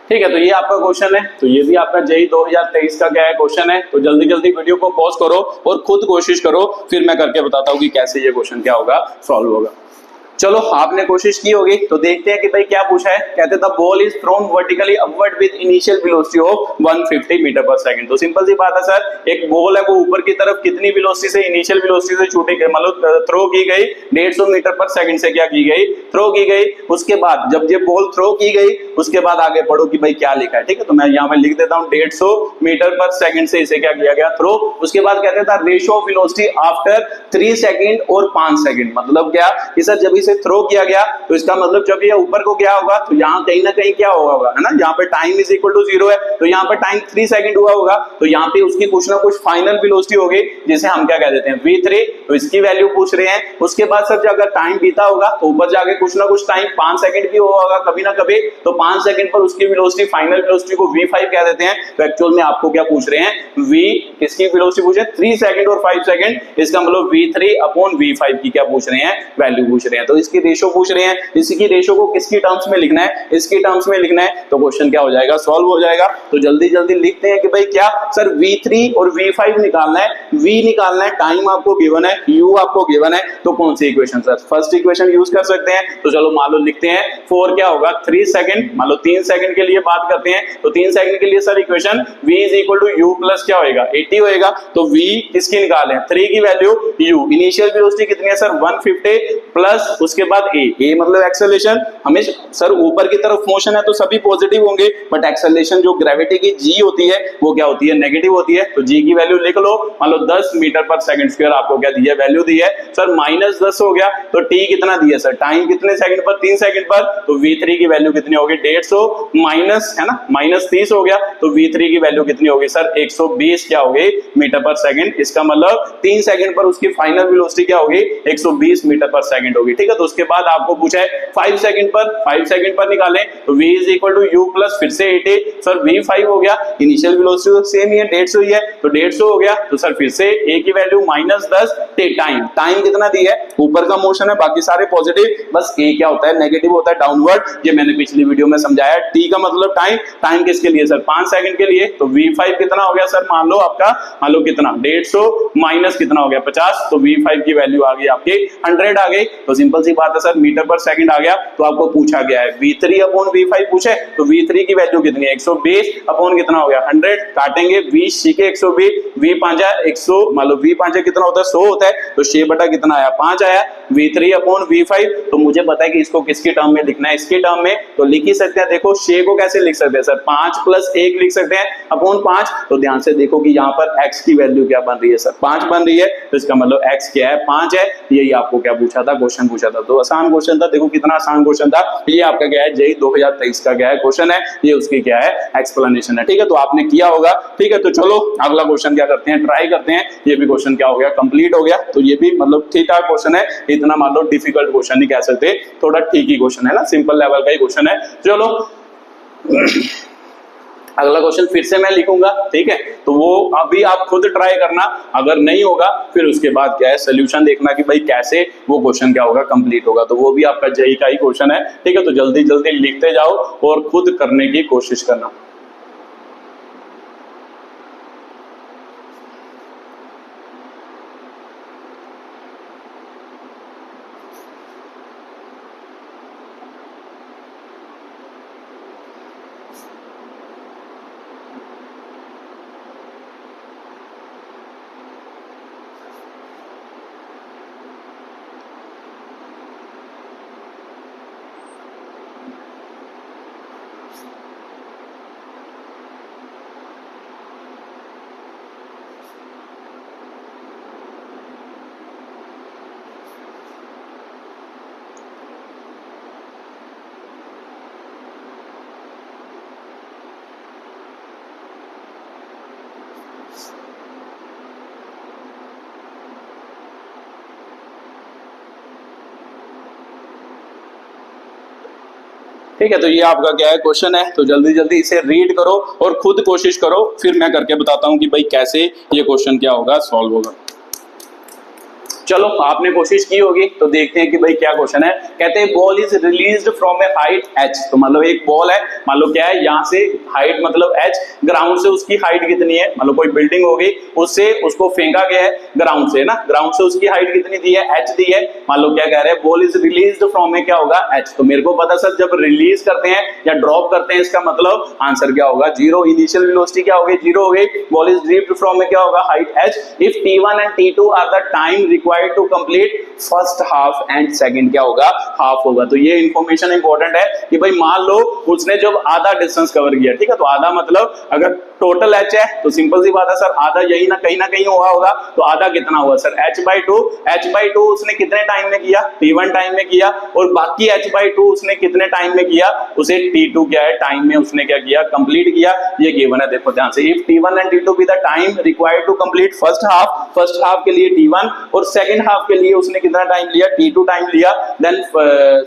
ठीक है, तो ये आपका क्वेश्चन है। तो ये भी आपका जेई 2023 का क्या है, क्वेश्चन है। तो जल्दी जल्दी वीडियो को पॉज करो और खुद कोशिश करो, फिर मैं करके बताता हूँ कि कैसे ये क्वेश्चन क्या होगा, सॉल्व होगा। चलो आपने कोशिश की होगी, तो देखते हैं कि भाई क्या पूछा है। कहते the ball is thrown vertically upward with initial velocity of 150 metre per second. तो सिंपल सी बात है सर, एक बॉल है वो ऊपर की तरफ कितनी वेलोसिटी से, इनिशियल वेलोसिटी से छूटी गई, मतलब थ्रो की गई 150 मीटर पर सेकंड से क्या की गई, थ्रो की गई। उसके बाद जब ये बॉल थ्रो की गई, उसके बाद आगे पढ़ो कि भाई क्या लिखा है, ठीक है। तो मैं यहाँ पे लिख देता हूँ 150 मीटर पर सेकंड से इसे क्या किया गया, थ्रो। उसके बाद कहते था ratio of velocity after 3 second और 5 सेकंड। मतलब क्या कि सर जब इसे थ्रो किया गया तो इसका मतलब जब ये ऊपर को गया होगा तो यहाँ कहीं ना कहीं क्या होगा, है ना, यहाँ पे टाइम इज इक्वल टू 0 है, तो यहाँ पे टाइम 3 सेकंड हुआ होगा, तो यहाँ पे उसकी कुछ ना कुछ फाइनल वेलोसिटी होगी जिसे हम क्या कह देते हैं, v3। तो इसकी वैल्यू पूछ रहे हैं। उसके बाद सर जब अगर टाइम बीता होगा तो ऊपर जाके कुछ ना कुछ टाइम 5 सेकंड भी हुआ होगा कभी ना कभी, तो 5 सेकंड पर उसकी वेलोसिटी, फाइनल वेलोसिटी को v5 कह देते हैं। तो एक्चुअल में आपको क्या पूछ रहे हैं, v इसकी वेलोसिटी पूछे 3 सेकंड और 5 सेकंड, इसका मतलब v3 अपॉन v5 की क्या पूछ रहे हैं, वैल्यू पूछ रहे हैं। तो इसकी रेशो पूछ रहे हैं, इसकी रेशो को किसकी टर्म्स में लिखना है, इसकी टर्म्स में लिखना है, तो क्वेश्चन क्या हो जाएगा, सॉल्व हो जाएगा। तो जल्दी जल्दी लिखते हैं कि भाई क्या सर v3 और v5 निकालना है, v निकालना है, टाइम आपको गिवन है, u आपको गिवन है, तो कौन सी equation sir, first equation use कर सकते हैं। तो चलो मान लो लिखते हैं 4 क्या होगा 3 सेकंड, मान लो 3 सेकंड के लिए बात करते हैं, तो 3 सेकंड के लिए sir equation v is equal to u plus क्या होएगा 80 होएगा। तो v किसकी निकाले, 3 की वैल्यू u, इनिशियल वेलोसिटी कितनी है सर 150 प्लस उसके बाद a मतलब एक्सेलरेशन। हमें सर ऊपर की तरफ मोशन है तो सभी पॉजिटिव होंगे, बट एक्सेलरेशन जो ग्रेविटी की g होती है वो क्या होती है, नेगेटिव होती है। तो g की वैल्यू लिख लो, मान लो 10 मीटर पर सेकंड स्क्वायर आपको क्या दी है, वैल्यू दी है सर -10 हो गया। तो t कितना दिया सर, टाइम कितने सेकंड पर, 3 सेकंड पर, तो v3 की वैल्यू कितनी होगी 150 माइनस, है ना, -30 हो गया, तो v3 की वैल्यू कितनी होगी सर 120 क्या होगी मीटर पर सेकंड। इसका मतलब 3 सेकंड पर उसकी फाइनल वेलोसिटी क्या होगी 120 मीटर पर सेकंड होगी, ठीक है। तो उसके बाद आपको पूछा है 5 सेकंड पर निकालें, तो v is equal to u plus फिर से 80, सर v5 हो गया, इनिशियल वेलोसिटी तो सेम ही है 150 ही है, तो 150 हो गया। तो सर फिर से a की वैल्यू -10, टाइम कितना दी है, ऊपर का मोशन है बाकी सारे पॉजिटिव, बस a क्या होता है, नेगेटिव होता है, डाउनवर्ड। ये मैंने पिछली वीडियो में समझाया। t का मतलब टाइम किसके लिए सर 5 सेकंड के लिए, तो v5 कितना हो गया सर, मान लो आपका, मान लो कितना 150 माइनस कितना हो गया 50, तो v5 की वैल्यू आ गई आपकी 100 आ गई। तो सिंपल सी बात है सर, मीटर पर सेकंड आ गया। तो आपको पूछा गया है v3 अपॉन v5 पूछे, तो v3 की वैल्यू कितनी है 120 अपॉन कितना हो गया 100, काटेंगे 20 के 120, v5 100, मान लो v5 कितना होता है 100 होता है, तो 6 बटा कितना आया 5 आया, v3 अपॉन v5। तो मुझे पता है कि इसको किसके टर्म में लिखना है, इसके टर्म में, तो लिख ही सकते हैं। देखो 6 को कैसे लिख सकते हैं सर, 5 + 1 लिख सकते हैं अपॉन 5। तो ध्यान से देखो कि यहाँ पर x की वैल्यू क्या बन रही है सर, 5 बन रही है, तो इसका मतलब x क्या है 5 है। यही आपको क्या पूछा था, क्वेश्चन पूछा था। तो आसान क्वेश्चन था, देखो कितना आसान क्वेश्चन था। ये आपका क्या है, जेईई 2023 का क्या है क्वेश्चन है, ये उसकी क्या है एक्सप्लेनेशन है, ठीक है। तो आपने किया होगा, ठीक है। तो चलो अगला क्वेश्चन क्या करते हैं, ट्राई करते हैं। ये भी क्वेश्चन क्या हो गया, कंप्लीट हो गया। तो ये भी मतलब ठीक ठाक क्वेश्चन है, इतना मान लो डिफिकल्ट क्वेश्चन नहीं कह सकते, थोड़ा ठीक ही क्वेश्चन है ना, सिंपल लेवल का ही क्वेश्चन है। चलो अगला क्वेश्चन फिर से मैं लिखूंगा, ठीक है। तो वो अभी आप खुद ट्राई करना, अगर नहीं होगा फिर उसके बाद क्या है सोल्यूशन देखना कि भाई कैसे वो क्वेश्चन क्या होगा कंप्लीट होगा। तो वो भी आपका जेईई का ही क्वेश्चन है, ठीक है। तो जल्दी जल्दी लिखते जाओ और खुद करने की कोशिश करना। ठीक है। तो ये आपका क्या है क्वेश्चन है, तो जल्दी जल्दी इसे रीड करो और खुद कोशिश करो, फिर मैं करके बताता हूं कि भाई कैसे ये क्वेश्चन क्या होगा सॉल्व होगा। चलो आपने कोशिश की होगी, तो देखते हैं कि भाई क्या क्वेश्चन है। कहते हैं ball is released from A height h, तो मतलब एक बॉल है, मान लो क्या है, यहाँ से हाइट मतलब h, ग्राउंड से उसकी हाइट कितनी है, मतलब कोई बिल्डिंग होगी उससे उसको फेंका गया है ग्राउंड से ना, ग्राउंड से उसकी हाइट कितनी दी है, h दी है। मान लो क्या कह रहे हैं, ball is released from a क्या होगा, h। तो मेरे को पता सर जब रिलीज करते हैं या ड्रॉप करते हैं इसका मतलब आंसर क्या होगा, जीरो। इनिशियल वेलोसिटी क्या होगी, जीरो हो गई। Ball is drift from a क्या होगा, height h। If t1 and t2 are the time required to complete first half and second क्या होगा, हाफ होगा। तो ये इंफॉर्मेशन इंपॉर्टेंट है कि भाई मान लो उसने जब आधा डिस्टेंस कवर किया, ठीक है, तो आधा मतलब अगर टोटल h है तो सिंपल सी बात है सर, आधा यही ना कहीं हुआ होगा, तो आधा कितना हुआ सर h/2 उसने कितने टाइम में किया, t1 टाइम में किया, और बाकी h/2 उसने कितने टाइम में किया, उसे t2 क्या है टाइम में उसने क्या किया, कंप्लीट किया। ये गिवन है, देखो ध्यान से, if t1 and t2 be the time required to complete first half के लिए t1 और सेकंड हाफ के लिए उसने कितना टाइम लिया, t2 टाइम लिया, then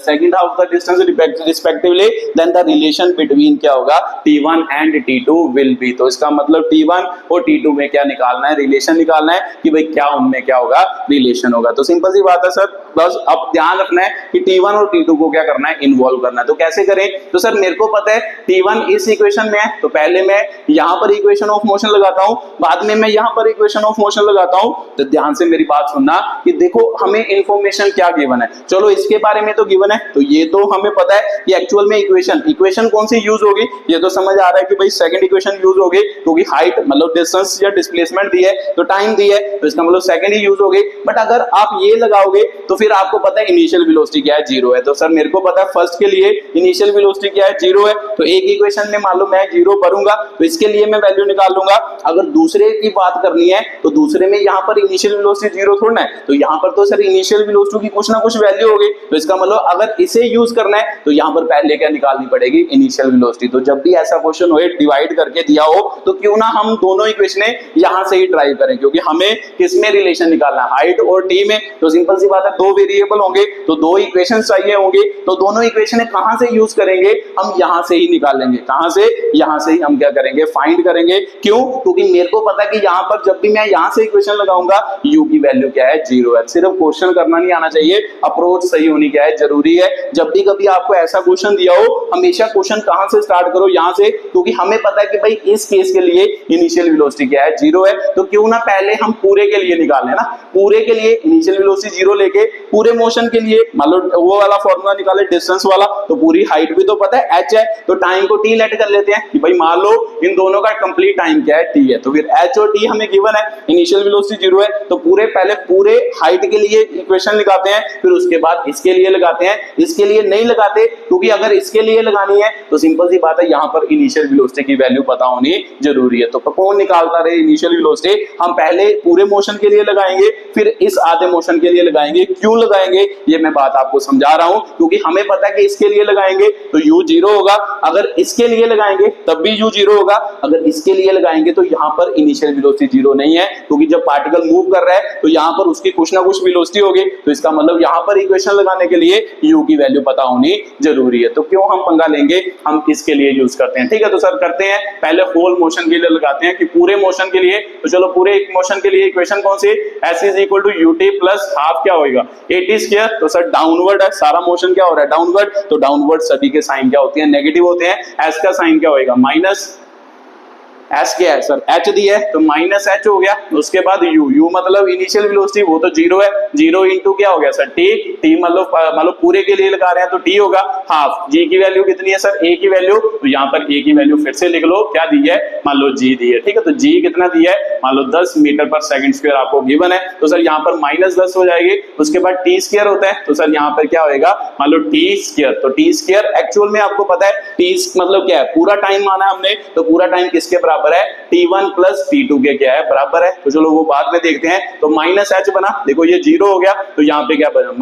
second half the distance respectively, then the relation between क्या होगा, t1 and t2 will be. तो इसका मतलब t1 और t2 में क्या निकालना है, रिलेशन निकालना है कि भाई क्या उनमें क्या होगा, रिलेशन होगा। तो सिंपल सी बात है सर, बस अब ध्यान रखना है कि t1 और t2 को क्या करना है, इन्वॉल्व करना है। तो कैसे करें, तो सर मेरे को पता है t1 इस इक्वेशन में है, तो पहले मैं यहां पर इक्वेशन ऑफ मोशन लगाता हूं, बाद में मैं यहां पर इक्वेशन ऑफ मोशन लगाता हूं। तो ध्यान से मेरी बात सुनना कि देखो हमें इंफॉर्मेशन क्या गिवन है, चलो इसके बारे में तो गिवन है, तो ये तो हमें पता है कि एक्चुअल में इक्वेशन कौन सी यूज होगी, ये तो समझ आ रहा है कि भाई सेकंड इक्वेशन यूज होगी, क्योंकि हाइट मतलब डिस्टेंस या डिस्प्लेसमेंट दी है तो टाइम दी है, तो इसका मतलब सेकंड ही यूज होगी। बट अगर आप ये लगाओगे तो फिर आपको पता है इनिशियल वेलोसिटी क्या है, जीरो है। तो सर मेरे को पता है फर्स्ट के लिए इनिशियल वेलोसिटी क्या है, जीरो है। तो एक इक्वेशन में मान लो मैं जीरो भरूंगा, तो इसके लिए मैं वैल्यू निकाल लूंगा। अगर दूसरे की बात करनी है तो दूसरे में यहाँ पर इनिशियल वेलोसिटी जीरो थोड़ा है, तो यहाँ पर तो सर इनिशियल वेलोसिटी की कुछ ना कुछ वैल्यू होगी। तो इसका मतलब अगर इसे यूज करना है तो यहाँ पर पहले क्या निकालनी पड़ेगी, इनिशियल वेलोसिटी। तो जब भी ऐसा क्वेश्चन हो डिवाइड करके दिया हो तो क्यों ना हम दोनों इक्वेशनें यहां से ही ट्राई करें, क्योंकि हमें किसमें रिलेशन निकालना है, हाइट और टी में। तो सिंपल सी बात है, दो वेरिएबल होंगे तो दो इक्वेशंस चाहिए होंगे, तो दोनों इक्वेशनें कहां से यूज करेंगे, हम यहां से ही निकालेंगे। कहां से, यहां से ही हम क्या करेंगे, फाइंड करेंगे। क्यों, क्योंकि मेरे को पता है कि यहां पर जब भी मैं यहां से इक्वेशन लगाऊंगा u की वैल्यू क्या है, जीरो है। सिर्फ क्वेश्चन करना नहीं आना चाहिए, अप्रोच सही होनी क्या है, जरूरी है। जब भी कभी आपको ऐसा क्वेश्चन दिया हो, हमेशा क्वेश्चन कहां से स्टार्ट करो, यहां से, क्योंकि हमें पता है कि भाई इस केस के लिए इनिशियल वेलोसिटी क्या है, जीरो है। तो क्यों ना पहले हम पूरे के लिए निकाल लें ना, पूरे के लिए इनिशियल वेलोसिटी जीरो लेके पूरे मोशन के लिए मान लो वो वाला फॉर्मूला निकाले डिस्टेंस वाला, तो पूरी हाइट भी तो पता है h है, तो टाइम को t लेट कर लेते हैं कि भाई मान लो इन दोनों का कंप्लीट टाइम क्या है, t है। तो फिर h और t हमें गिवन है, इनिशियल वेलोसिटी जीरो है, तो पहले पूरे हाइट के लिए इक्वेशन लगाते हैं, फिर उसके बाद इसके लिए लगाते हैं। इसके लिए नहीं लगाते, क्योंकि अगर इसके लिए लगानी है तो सिंपल सी बात है, यहां पर इनिशियल वेलोसिटी की वैल्यू पता होनी जरूरी है। तो कौन निकालता रहे इनिशियल वेलोसिटी, हम पहले पूरे मोशन के लिए लगाएंगे, फिर इस आधे मोशन के लिए लगाएंगे। क्यों लगाएंगे ये मैं बात आपको समझा रहा हूं, क्योंकि हमें पता है कि इसके लिए लगाएंगे तो u जीरो होगा, अगर इसके लिए लगाएंगे तब भी u जीरो होगा, अगर इसके लिए लगाएंगे तो यहां पर इनिशियल वेलोसिटी जीरो नहीं है, क्योंकि जब पार्टिकल मूव कर रहा है तो यहां पर उसकी कुछ ना कुछ वेलोसिटी होगी। तो इसका मतलब यहां पर इक्वेशन लगाने के लिए u की वैल्यू पता होनी जरूरी है। तो क्यों हम पंगा लेंगे, हम इसके लिए यूज करते हैं। ठीक है, तो सर करते हैं, पहले होल मोशन के लिए लगाते हैं कि पूरे मोशन के लिए। तो चलो पूरे मोशन के लिए इक्वेशन कौन सी, s is equal to ut plus half क्या होगा, at स्क्वायर। तो सर डाउनवर्ड है, सारा मोशन क्या हो रहा है, डाउनवर्ड। तो डाउनवर्ड सभी के साइन क्या होते हैं, नेगेटिव होते हैं। s का साइन क्या होगा, माइनस। s क्या है सर, h दी है तो माइनस h हो गया। उसके बाद u मतलब इनिशियल वेलोसिटी वो तो जीरो है, जीरो इंटू क्या हो गया सर, t मतलब पूरे के लिए लगा रहे हैं तो t होगा हाफ। g की वैल्यू कितनी है सर, a की वैल्यू, तो यहाँ पर a की वैल्यू फिर से लिख लो, क्या दी है, मान लो g दी है। ठीक है, तो g कितना दिया है, मान लो 10 मीटर पर सेकंड स्क्वायर आपको गिवन है, तो सर यहाँ पर -10 हो जाएगी। उसके बाद t स्क्वायर होता है, तो सर यहाँ पर क्या होएगा, मान लो t स्क्वायर। तो t स्क्वायर एक्चुअल में आपको पता है t मतलब क्या है, पूरा टाइम माना हमने, तो पूरा टाइम किसके बराबर है, t1 प्लस t2 के क्या है, बराबर है। तो चलो वो बाद में देखते हैं। तो माइनस h बना, देखो ये जीरो हो गया, तो यहाँ पे क्या बना,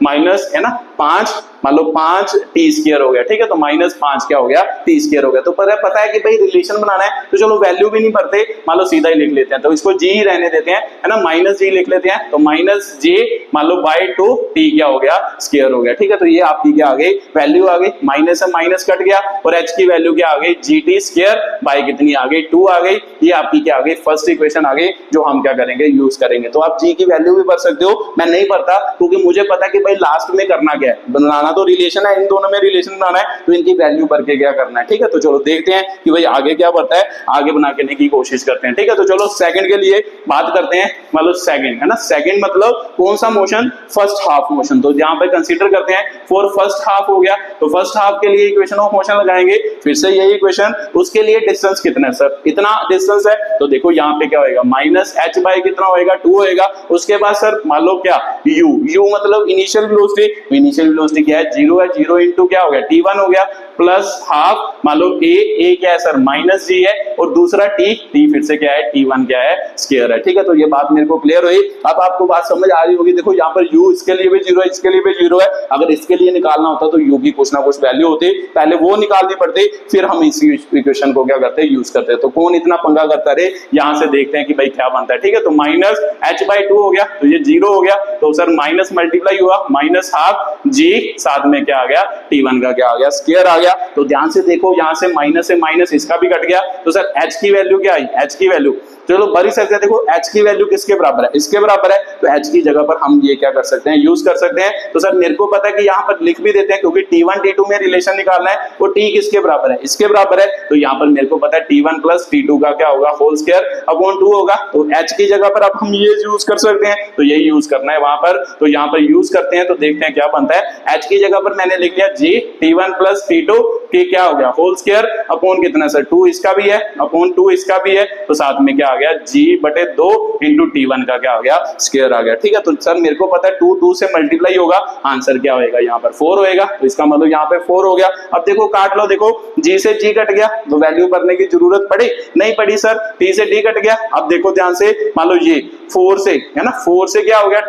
माइनस है ना, 5 मान लो 5 टी स्क्वायर हो गया, ठीक है, तो -5 क्या हो गया, टी स्क्वायर हो गया। तो पता है कि भाई रिलेशन बनाना है, तो चलो वैल्यू भी नहीं भरते, मान लो सीधा ही लिख लेते हैं, तो इसको जी ही रहने देते हैं, है ना, -g लिख लेते हैं, तो -j मान लो बाय 2 टी क्या हो गया, स्क्वायर हो गया, ठीक है। तो ये आपकी क्या आ गई, वैल्यू आ गई, माइनस से माइनस कट गया और h की वैल्यू क्या आ गई, gt स्क्वायर बाय कितनी आ गई, 2 आ गई। ये आपकी क्या आ गई, फर्स्ट इक्वेशन आ गई, जो हम क्या करेंगे, यूज करेंगे। तो आप g की वैल्यू भी भर सकते हो, मैं नहीं भरता क्योंकि मुझे पता कि भाई लास्ट में करना क्या है, बनाना तो रिलेशन है, इन दोनों में रिलेशन बनाना है, तो इनकी वैल्यू भर के क्या करना है, ठीक है। तो चलो देखते हैं कि भाई आगे क्या बनता है, आगे बना के की कोशिश करते हैं, ठीक है। तो चलो सेकंड के लिए बात करते हैं, मतलब सेकंड, है ना, सेकंड मतलब कौन सा मोशन, फर्स्ट हाफ मोशन। तो यहां पे कंसीडर करते हैं फॉर फर्स्ट हाफ हो गया, तो फर्स्ट हाफ के लिए इक्वेशन ऑफ मोशन लगाएंगे, फिर से यही इक्वेशन, उसके लिए डिस्टेंस कितना है सर, इतना डिस्टेंस है, तो देखो यहां पे क्या होएगा, माइनस h बाय कितना होएगा, 2 होएगा। उसके बाद सर मान लो क्या, u मतलब इनिशियल वेलोसिटी, इनिशियल वेलोसिटी क्या है, 0 है, 0 इंटू क्या हो गया, t1 हो गया, प्लस हाफ मान लो a क्या है सर, -g है, और दूसरा t फिर से क्या है, t1 क्या है, स्क्वायर है, ठीक है। तो ये बात मेरे को क्लियर हुई, अब आपको बात समझ आ रही होगी। देखो यहाँ पर u इसके लिए भी 0 है, इसके लिए भी 0 है, अगर इसके लिए निकालना होता तो u की कुछ ना कुछ वैल्यू होती, पहले वो निकालनी पड़ती, फिर हम इस इक्वेशन को क्या करते हैं, यूज करते हैं। तो कौन इतना पंगा करता रहे, यहां से देखते हैं कि भाई क्या बनता है, ठीक है। तो -h/2 हो गया, तो ये 0 हो गया, तो सर माइनस मल्टीप्लाई हुआ, माइनस हाफ g, साथ में क्या आ गया, t1 का क्या आ गया, स्क्वायर आ गया। तो ध्यान से देखो, यहां से माइनस से माइनस इसका भी कट गया, तो सर h की वैल्यू क्या आई, h की वैल्यू, चलो बड़ी सकते हैं, देखो h की वैल्यू किसके बराबर है, इसके बराबर है, तो h की जगह पर हम ये क्या कर सकते हैं, यूज कर सकते हैं। तो सर मेरे को पता है कि यहाँ पर लिख भी देते हैं, क्योंकि t1 t2 में रिलेशन निकालना है, वो t किसके बराबर है, इसके बराबर है, तो यहाँ पर मेरे को पता है t1 प्लस t2 का क्या होगा, होल स्क्वायर अपॉन 2 होगा, तो h की जगह पर अब हम ये यूज कर सकते हैं, तो यही यूज करना है वहां पर, तो यहाँ पर यूज करते हैं, तो देखते हैं क्या बनता है। h की जगह पर मैंने लिख लिया g t1 प्लस t2 के क्या हो गया, होल स्क्वायर अपॉन कितना सर, 2 इसका भी है, अपॉन 2 इसका भी है, तो साथ में क्या आ गया, g/2 इंटू t1 का क्या आ गया, स्क्वायर आ गया, ठीक है। तो सर मेरे को पता है 2 2 से मल्टीप्लाई होगा, आंसर क्या होएगा, यहाँ पर 4 होएगा, तो इसका मतलब यहाँ पे 4 हो गया। अब देखो काट लो, देखो g से g कट गया, तो वैल्यू भरने की जरूरत पड़ी नहीं पड़ी सर, t से t कट गया। अब देखो ध्यान से, मान लो ये 4 से, है ना, 4 से क्या हो गया,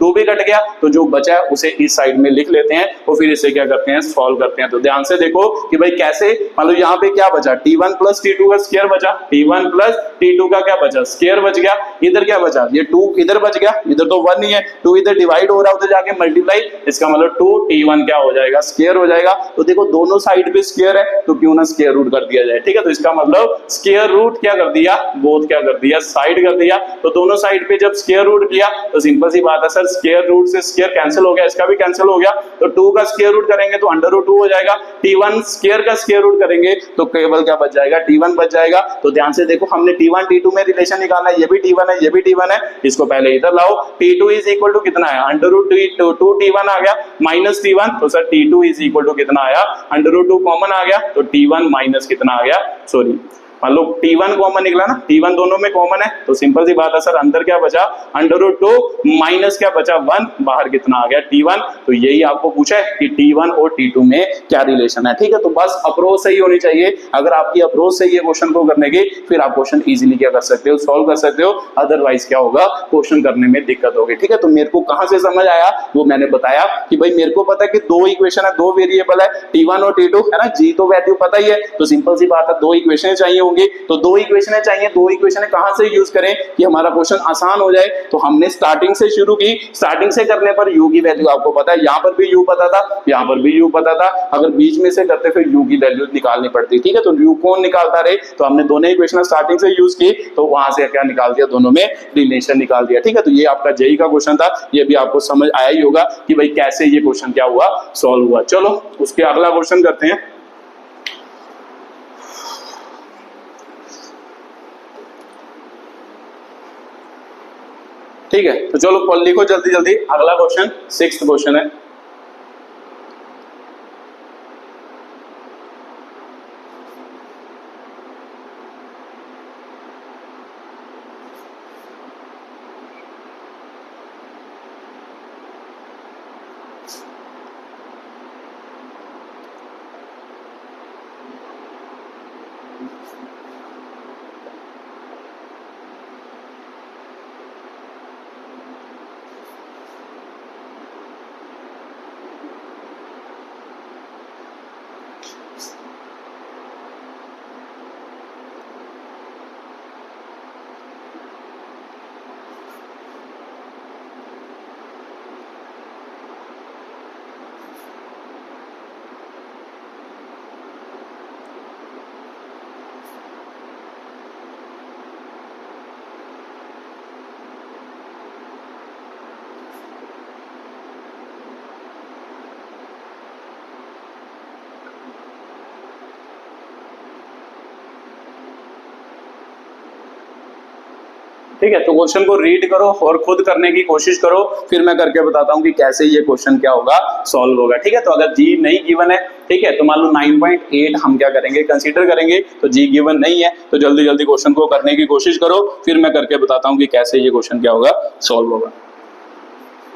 2 भी कट गया, तो जो बचा है उसे इस साइड में लिख लेते हैं, और फिर इसे क्या करते हैं, सॉल्व करते हैं। तो ध्यान से देखो कि भाई कैसे, मान लो यहाँ पे क्या बचा, t1 प्लस t2 का स्क्वायर बचा, t1 प्लस t2 का क्या बचा, स्क्वायर बच गया, इधर क्या बचा, ये 2 इधर बच गया, इधर तो 1 ही है, 2 इधर डिवाइड हो रहा है, उधर जाके मल्टीप्लाई, इसका मतलब 2t1 क्या हो जाएगा, स्क्वायर हो जाएगा। तो देखो दोनों साइड पे स्क्वायर है, तो क्यों ना स्क्वायर रूट कर दिया जाए, ठीक है। तो इसका मतलब स्क्वायर रूट क्या कर दिया, बोथ क्या कर दिया, साइड कर दिया, तो दोनों साइड पे जब स्क्वायर रूट किया, तो सिंपल सी बात है सर, स्क्वायर रूट से स्क्वायर कैंसिल हो गया, इसका भी कैंसिल हो गया, तो 2 का स्क्वायर रूट करेंगे तो √2 हो जाएगा, t1 स्क्वायर का स्क्वायर रूट करेंगे तो केवल क्या बच जाएगा, t1 बच जाएगा। तो ध्यान से देखो, हमने t1 t2 में रिलेशन निकालना है, ये भी t1 है, ये भी t1 है, इसको पहले इधर लाओ, t2 इज इक्वल टू कितना है, √2t1 आ गया, माइनस t1, तो sir t2 is equal to कितना आया, √2 कॉमन आ गया, तो t1 माइनस कितना आ गया, सॉरी मान लो t1 कॉमन निकला ना, t1 दोनों में कॉमन है, तो सिंपल सी बात है सर, अंदर क्या बचा, √2 माइनस क्या बचा, 1, बाहर कितना आ गया, t1। तो यही आपको पूछा है कि t1 और t2 में क्या रिलेशन है, ठीक है। तो बस अप्रोच सही होनी चाहिए, अगर आपकी अप्रोच सही है क्वेश्चन को करने की, फिर आप क्वेश्चन इजीली क्या कर सकते हो, सॉल्व कर सकते हो, अदरवाइज क्या होगा, क्वेश्चन करने में दिक्कत होगी, ठीक है। तो मेरे को कहां से समझ आया, वो मैंने बताया कि भाई मेरे को पता है कि 2 इक्वेशन है, 2 वेरिएबल है, t1 और t2, है ना, g तो वैल्यू पता ही है, तो सिंपल सी बात है 2 इक्वेशन चाहिए होंगी, तो 2 इक्वेशन चाहिए, 2 इक्वेशन कहां से यूज करें कि हमारा क्वेश्चन आसान हो जाए। तो हमने स्टार्टिंग से शुरू की, स्टार्टिंग से करने पर u की वैल्यू आपको पता है, यहां पर भी u पता था, यहां पर भी u पता था, अगर बीच में से करते फिर u की वैल्यू निकालनी पड़ती, ठीक है। तो u कौन निकालता रहे, तो हमने दोनों इक्वेशन स्टार्टिंग से यूज की, तो वहां से क्या निकाल दिया, दोनों में रिलेशन निकाल दिया, ठीक है। तो ये आपका जेई का क्वेश्चन था, ये भी आपको समझ आया ही होगा कि भाई कैसे ये क्वेश्चन क्या हुआ, सॉल्व हुआ। चलो उसके अगला क्वेश्चन करते हैं। ठीक है, तो चलो लिखो जल्दी जल्दी, अगला क्वेश्चन 6th क्वेश्चन है। ठीक है, तो क्वेश्चन को रीड करो और खुद करने की कोशिश करो, फिर मैं करके बताता हूं कि कैसे ये क्वेश्चन क्या होगा, सॉल्व होगा। ठीक है, तो अगर जी नहीं गिवन है, ठीक है, तो मान लो 9.8 हम क्या करेंगे, कंसीडर करेंगे, तो जी गिवन नहीं है, तो जल्दी जल्दी क्वेश्चन को करने की कोशिश करो, फिर मैं करके बताता हूं कि कैसे ये क्वेश्चन क्या होगा, सॉल्व होगा।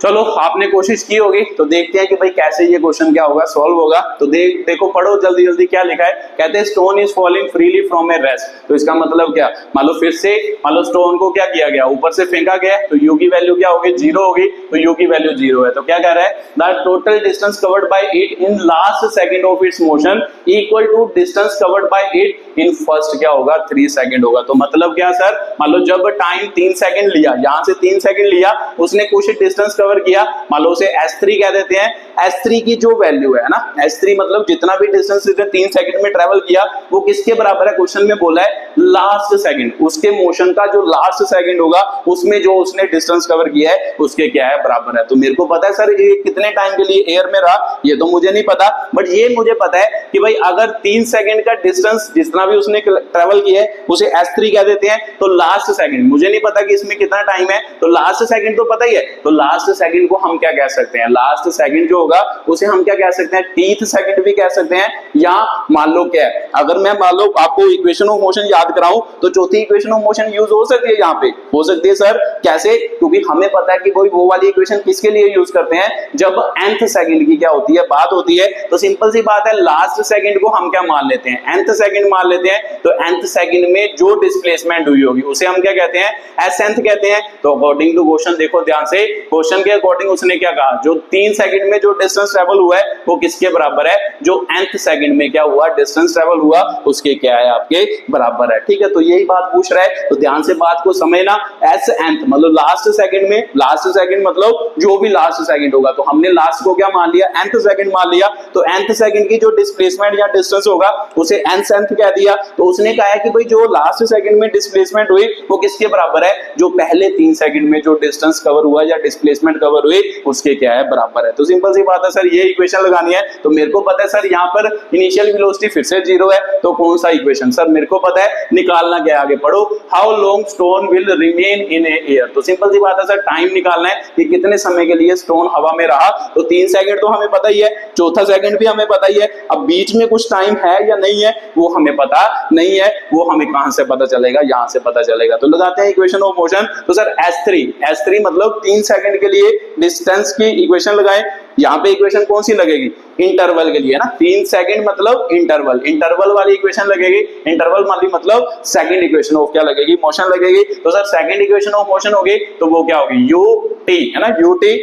चलो, आपने कोशिश की होगी, तो देखते हैं कि भाई कैसे ये क्वेश्चन क्या होगा, सॉल्व होगा। तो देखो, पढ़ो जल्दी जल्दी क्या लिखा है। कहते हैं stone is falling freely from A rest. तो इसका मतलब क्या, मान लो फिर से, मान लो स्टोन को क्या किया गया, ऊपर से फेंका गया, तो यू की वैल्यू क्या होगी, 0 होगी, तो यू की वैल्यू 0 है। तो क्या कह रहा है, the total distance covered by it in last second of its motion equal to distance covered by it in first क्या होगा, 3 सेकंड होगा। तो मतलब क्या सर, मान लो जब टाइम 3 सेकंड लिया, यहां से 3 सेकंड लिया, उसने कुछ डिस्टेंस कवर किया, मान लो उसे S3 कह देते हैं। S3 की जो वैल्यू है ना, S3 मतलब जितना भी डिस्टेंस इसने 3 सेकंड में ट्रेवल किया, वो किसके बराबर है, क्वेश्चन में बोला है लास्ट सेकंड, उसके मोशन का जो लास्ट सेकंड होगा, उसमें जो उसने डिस्टेंस कवर किया है, उसके क्या है, बराबर है। तो मेरे को पता है सर ये कितने टाइम के लिए एयर में रहा, ये तो मुझे नहीं पता, बट ये मुझे पता है कि भाई अगर 3 सेकंड का डिस्टेंस जितना भी उसने ट्रेवल किया है, उसे S3 कह देते हैं। तो लास्ट सेकंड, मुझे नहीं पता कि इसमें कितना टाइम है, तो लास्ट सेकंड तो पता ही है, तो लास्ट सेकंड को हम क्या कह सकते हैं, लास्ट सेकंड जो होगा उसे हम क्या कह सकते हैं, टीथ सेकंड भी कह सकते हैं। या मान लो क्या है, अगर मैं मान लो आपको इक्वेशन ऑफ मोशन याद कराऊं, तो चौथी इक्वेशन ऑफ मोशन यूज हो सकती है, यहाँ पे हो सकती है सर। कैसे, क्योंकि हमें पता है कि वो वाली इक्वेशन किसके लिए यूज करते हैं, जब nth सेकंड की क्या होती है, बात होती है। तो सिंपल सी बात है, लास्ट सेकंड को हम क्या मान लेते हैं, nth सेकंड मान लेते हैं। तो nth सेकंड में जो डिस्प्लेसमेंट हुई होगी उसे हम क्या कहते हैं, SNth कहते हैं। तो अकॉर्डिंग टू क्वेश्चन, देखो ध्यान से, क्वेश्चन के अकॉर्डिंग उसने क्या कहा, जो 3 सेकंड में जो डिस्टेंस ट्रेवल हुआ है वो किसके बराबर है, जो nth सेकंड में क्या हुआ, डिस्टेंस ट्रेवल हुआ, उसके क्या है, आपके बराबर है। ठीक है, तो यही बात पूछ रहा है, तो ध्यान से बात को समझना। SNth मतलब लास्ट सेकंड में, लास्ट सेकंड मतलब जो भी लास्ट सेकंड होगा, तो हमने लास्ट को क्या मान लिया, nth सेकंड मान लिया। तो nth सेकंड की जो डिस्प्लेसमेंट या डिस्टेंस होगा उसे nth कह दिया। तो उसने कहा है कि भाई जो लास्ट सेकंड में डिस्प्लेसमेंट हुई वो किसके बराबर है, जो पहले 3 सेकंड में जो डिस्टेंस कवर हुआ या डिस्प्लेसमेंट कवर हुई उसके क्या है, बराबर है। तो सिंपल सी बात है सर, ये इक्वेशन लगानी है। तो मेरे को पता है सर, यहाँ पर इनिशियल वेलोसिटी फिर से 0 है, तो कौन सा इक्वेशन सर मेरे को पता है, निकालना क्या है, आगे पढ़ो। How long stone will remain in air. तो सिंपल सी बात है सर, टाइम निकालना है कि कितने समय के लिए स्टोन हवा में रहा। तो 3 सेकंड तो हमें पता ही है, चौथा सेकंड भी हमें पता ही है। अब बीच में कुछ टाइम है या नहीं है वो हमें पता नहीं है, वो हमें कहां से पता चलेगा, यहां से पता चलेगा। तो लगाते हैं इक्वेशन ऑफ मोशन। तो सर S3 मतलब 3 सेकंड के लिए डिस्टेंस की इक्वेशन लगाएं। यहाँ पे इक्वेशन कौन सी लगेगी, इंटरवल के लिए ना, 3 सेकंड मतलब इंटरवल वाली इक्वेशन लगेगी। इंटरवल वाली मतलब सेकंड इक्वेशन ऑफ क्या लगेगी, मोशन लगेगी। तो sir second equation of motion होगी, तो वो क्या होगी, UT है ना, UT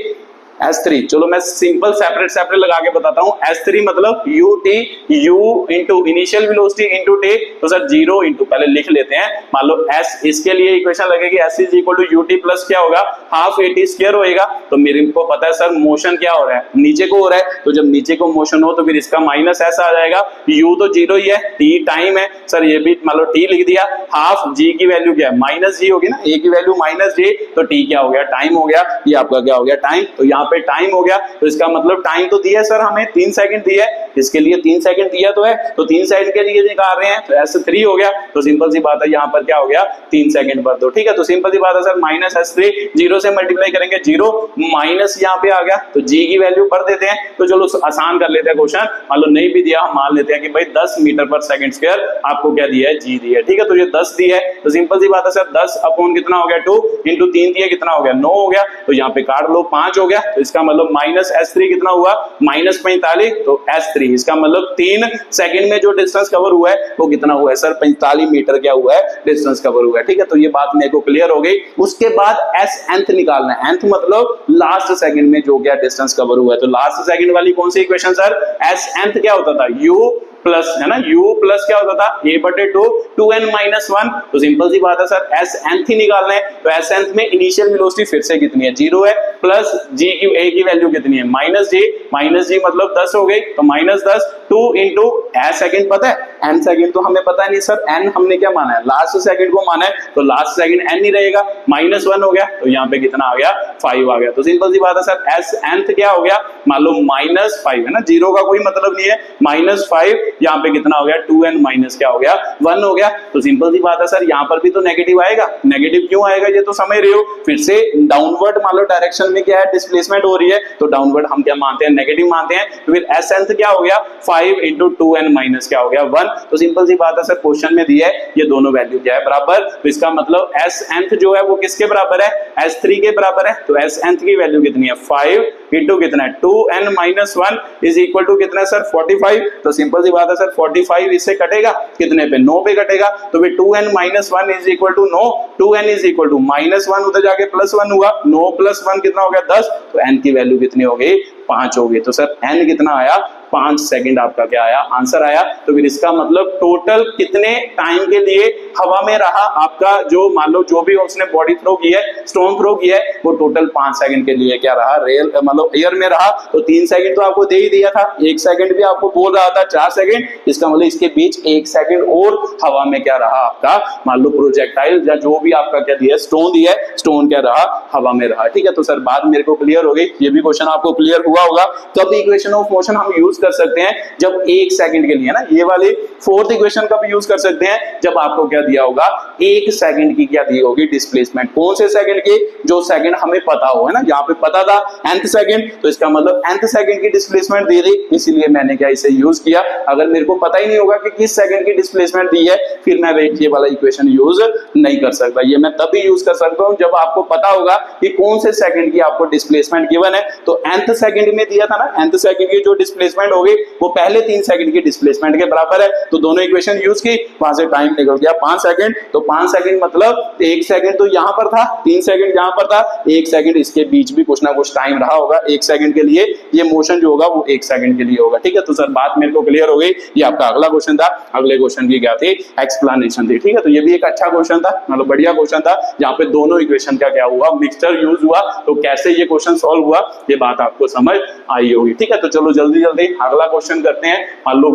S3। चलो मैं सिंपल सेपरेट लगा के बताता हूं। S3 मतलब UT, U into initial velocity into T। तो सर 0 इंटू, पहले लिख लेते हैं, मान लो S, इसके लिए इक्वेशन लगेगी S is equal to UT plus क्या होगा, हाफ AT स्क्वायर होएगा। तो मेरे को पता है सर मोशन क्या हो रहा है, नीचे को हो रहा है, तो जब नीचे को मोशन हो तो फिर इसका माइनस S आ जाएगा। U तो 0 ही है, T टाइम है सर, ये भी मान लो T लिख दिया। हाफ G की वैल्यू क्या है, माइनस G होगी ना, A की वैल्यू माइनस G, तो T क्या हो गया, टाइम हो गया। ये आपका क्या हो गया, टाइम। तो यहाँ पे टाइम हो गया, तो इसका मतलब टाइम तो दिया है सर हमें, 3 सेकंड दिया है, इसके लिए 3 सेकंड दिया तो है, तो 3 सेकंड के लिए निकाल रहे हैं, तो S3 हो गया। तो सिंपल सी बात है, यहाँ पर क्या हो गया, 3 सेकंड पर दो। ठीक है, तो सिंपल सी बात है सर, माइनस S3, 0 से मल्टीप्लाई करेंगे 0, माइनस यहाँ पे आ गया, तो G की वैल्यू भर देते हैं। तो चलो आसान कर लेते हैं क्वेश्चन, मान लो नहीं भी दिया, हम मान लेते हैं कि भाई 10 मीटर पर सेकंड स्क्वायर आपको क्या दिया है, G दिया है। ठीक है, तो ये 10 दिया है, तो सिंपल सी बात है सर, 10 अपॉन कितना हो गया, 2 इंटू 3 दिया, कितना हो गया, 9 हो गया। तो यहाँ पे काट लो, 5 हो गया। तो इसका मतलब माइनस S3 कितना हुआ, माइनस 45। तो S3 इसका मतलब 3 सेकंड में जो डिस्टेंस कवर हुआ है वो कितना हुआ है सर, 45 मीटर क्या हुआ है, डिस्टेंस कवर हुआ है। ठीक है, तो ये बात मेरे को क्लियर हो गई। उसके बाद SNth निकालना है। nth मतलब लास्ट सेकंड में जो क्या डिस्टेंस कवर हुआ है। तो लास्ट सेकंड वाली कौन सी इक्वेशन सर, SNth क्या होता था, U प्लस, है ना, u प्लस क्या होता था a/2 2n-1। तो सिंपल सी बात है सर, s nth ही निकालना है, तो s nth में इनिशियल वेलोसिटी फिर से कितनी है, 0 है, प्लस g की a की वैल्यू कितनी है, -g मतलब 10 हो गई, तो -10 2 इंटू s सेकंड पता है, n सेकंड तो हमें पता नहीं सर, n हमने क्या माना है, लास्ट सेकंड को माना है, तो लास्ट सेकंड n ही रहेगा, -1 हो गया, तो यहाँ पे कितना आ गया, 5 आ गया। तो सिंपल सी बात है सर, s nth क्या हो गया, मान लो -5 है ना, 0 का कोई मतलब नहीं है, -5 यहाँ पे कितना हो गया, 2n माइनस क्या हो गया, 1 हो गया। तो सिंपल सी बात है सर, यहाँ पर भी तो नेगेटिव आएगा, नेगेटिव क्यों आएगा ये तो समझ रहे हो, फिर से डाउनवर्ड मान लो डायरेक्शन में क्या है, डिस्प्लेसमेंट हो रही है, तो डाउनवर्ड हम क्या मानते हैं, नेगेटिव मानते हैं, तो फिर s nth क्या हो गया, 5 इंटू 2n माइनस क्या हो गया, 1। तो सिंपल सी बात है सर, क्वेश्चन में दिया है ये दोनों वैल्यू क्या है, बराबर, तो इसका मतलब s nth जो है वो किसके बराबर है, s3 के बराबर है, तो s nth की वैल्यू कितनी है, 5 इंटू कितना है, 2n-1 इज इक्वल टू कितना है सर, 45। तो सिंपल सी बात है सर, 45 इससे कटेगा कितने पे, 9 पे कटेगा, तो फिर 2n-1 is equal to 9, 2n is equal to -1 उधर जाके +1 हुआ, 9 + 1 कितना हो गया, 10, तो n की वैल्यू कितनी हो गई, 5 हो गई। तो सर n कितना आया, 5 सेकंड आपका क्या आया, आंसर आया। तो फिर इसका मतलब टोटल कितने टाइम के लिए हवा में रहा आपका, जो मान लो जो भी उसने बॉडी थ्रो की है, स्टोन थ्रो किया है, वो टोटल 5 सेकंड के लिए क्या रहा, रेल मतलब एयर में रहा। तो 3 सेकंड तो आपको दे ही दिया था, 1 सेकंड भी आपको बोल रहा था, 4 सेकंड, इसका मतलब इसके बीच 1 सेकंड और हवा में क्या रहा आपका, मान लो प्रोजेक्टाइल या जो भी आपका क्या दिया, स्टोन दिया है, स्टोन क्या रहा, हवा में रहा। ठीक है, तो सर बात मेरे को क्लियर हो गई, ये भी क्वेश्चन आपको क्लियर हुआ होगा। कब इक्वेशन ऑफ मोशन हम यूज कर सकते हैं, जब 1 सेकंड के लिए ना, ये वाली 4th इक्वेशन कब यूज कर सकते हैं, जब आपको क्या दिया होगा, 1 सेकंड की क्या दी होगी डिस्प्लेसमेंट, कौन से सेकंड की, जो सेकंड हमें पता हो, है ना, यहाँ पे पता था nth सेकंड, तो इसका मतलब nth सेकंड की डिस्प्लेसमेंट दे दी, इसलिए मैंने क्या इसे यूज किया। अगर मेरे को पता ही नहीं होगा कि किस सेकंड की डिस्प्लेसमेंट दी है, फिर मैं ये वाला इक्वेशन यूज नहीं कर सकता। ये मैं तभी यूज कर सकता हूं जब आपको पता होगा कि कौन से सेकंड की आपको डिस्प्लेसमेंट गिवन है। तो nth सेकंड में दिया था ना, nth सेकंड की जो डिस्प्लेसमेंट होगी वो पहले 3 सेकंड की डिस्प्लेसमेंट के बराबर है, तो दोनों इक्वेशन यूज की, वहां से टाइम निकल गया 5 सेकंड। तो 5 सेकंड मतलब 1 सेकंड तो यहां पर था, 3 सेकंड यहां पर था, 1 सेकंड इसके बीच भी कुछ ना कुछ टाइम रहा होगा 1 सेकंड के लिए, ये मोशन जो होगा वो 1 सेकंड के लिए होगा। ठीक है, तो सर बात मेरे को क्लियर हो गई। ये आपका अगला क्वेश्चन था, अगले क्वेश्चन की क्या थी, एक्सप्लेनेशन थी। ठीक है, तो ये भी एक अच्छा क्वेश्चन था, मतलब बढ़िया क्वेश्चन था, जहां पे दोनों इक्वेशन का क्या हुआ, मिक्सचर यूज हुआ। तो कैसे ये क्वेश्चन सॉल्व हुआ, ये बात आपको समझ आई होगी। ठीक है, तो चलो जल्दी जल्दी अगला क्वेश्चन करते हैं। मान लो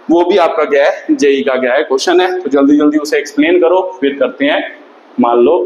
वो भी आपका क्या है, जेई का क्या है क्वेश्चन है, तो जल्दी जल्दी उसे एक्सप्लेन करो, फिर करते हैं। मान लो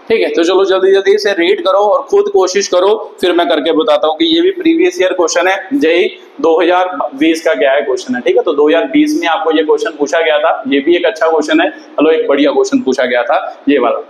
ठीक है, तो चलो जल्दी जल्दी से रीड करो और खुद कोशिश करो, फिर मैं करके बताता हूँ कि ये भी प्रीवियस ईयर क्वेश्चन है, जेई 2020 का क्या है क्वेश्चन है। ठीक है, तो 2020 में आपको ये क्वेश्चन पूछा गया था, ये भी एक अच्छा क्वेश्चन है, चलो एक बढ़िया क्वेश्चन पूछा गया था ये वाला।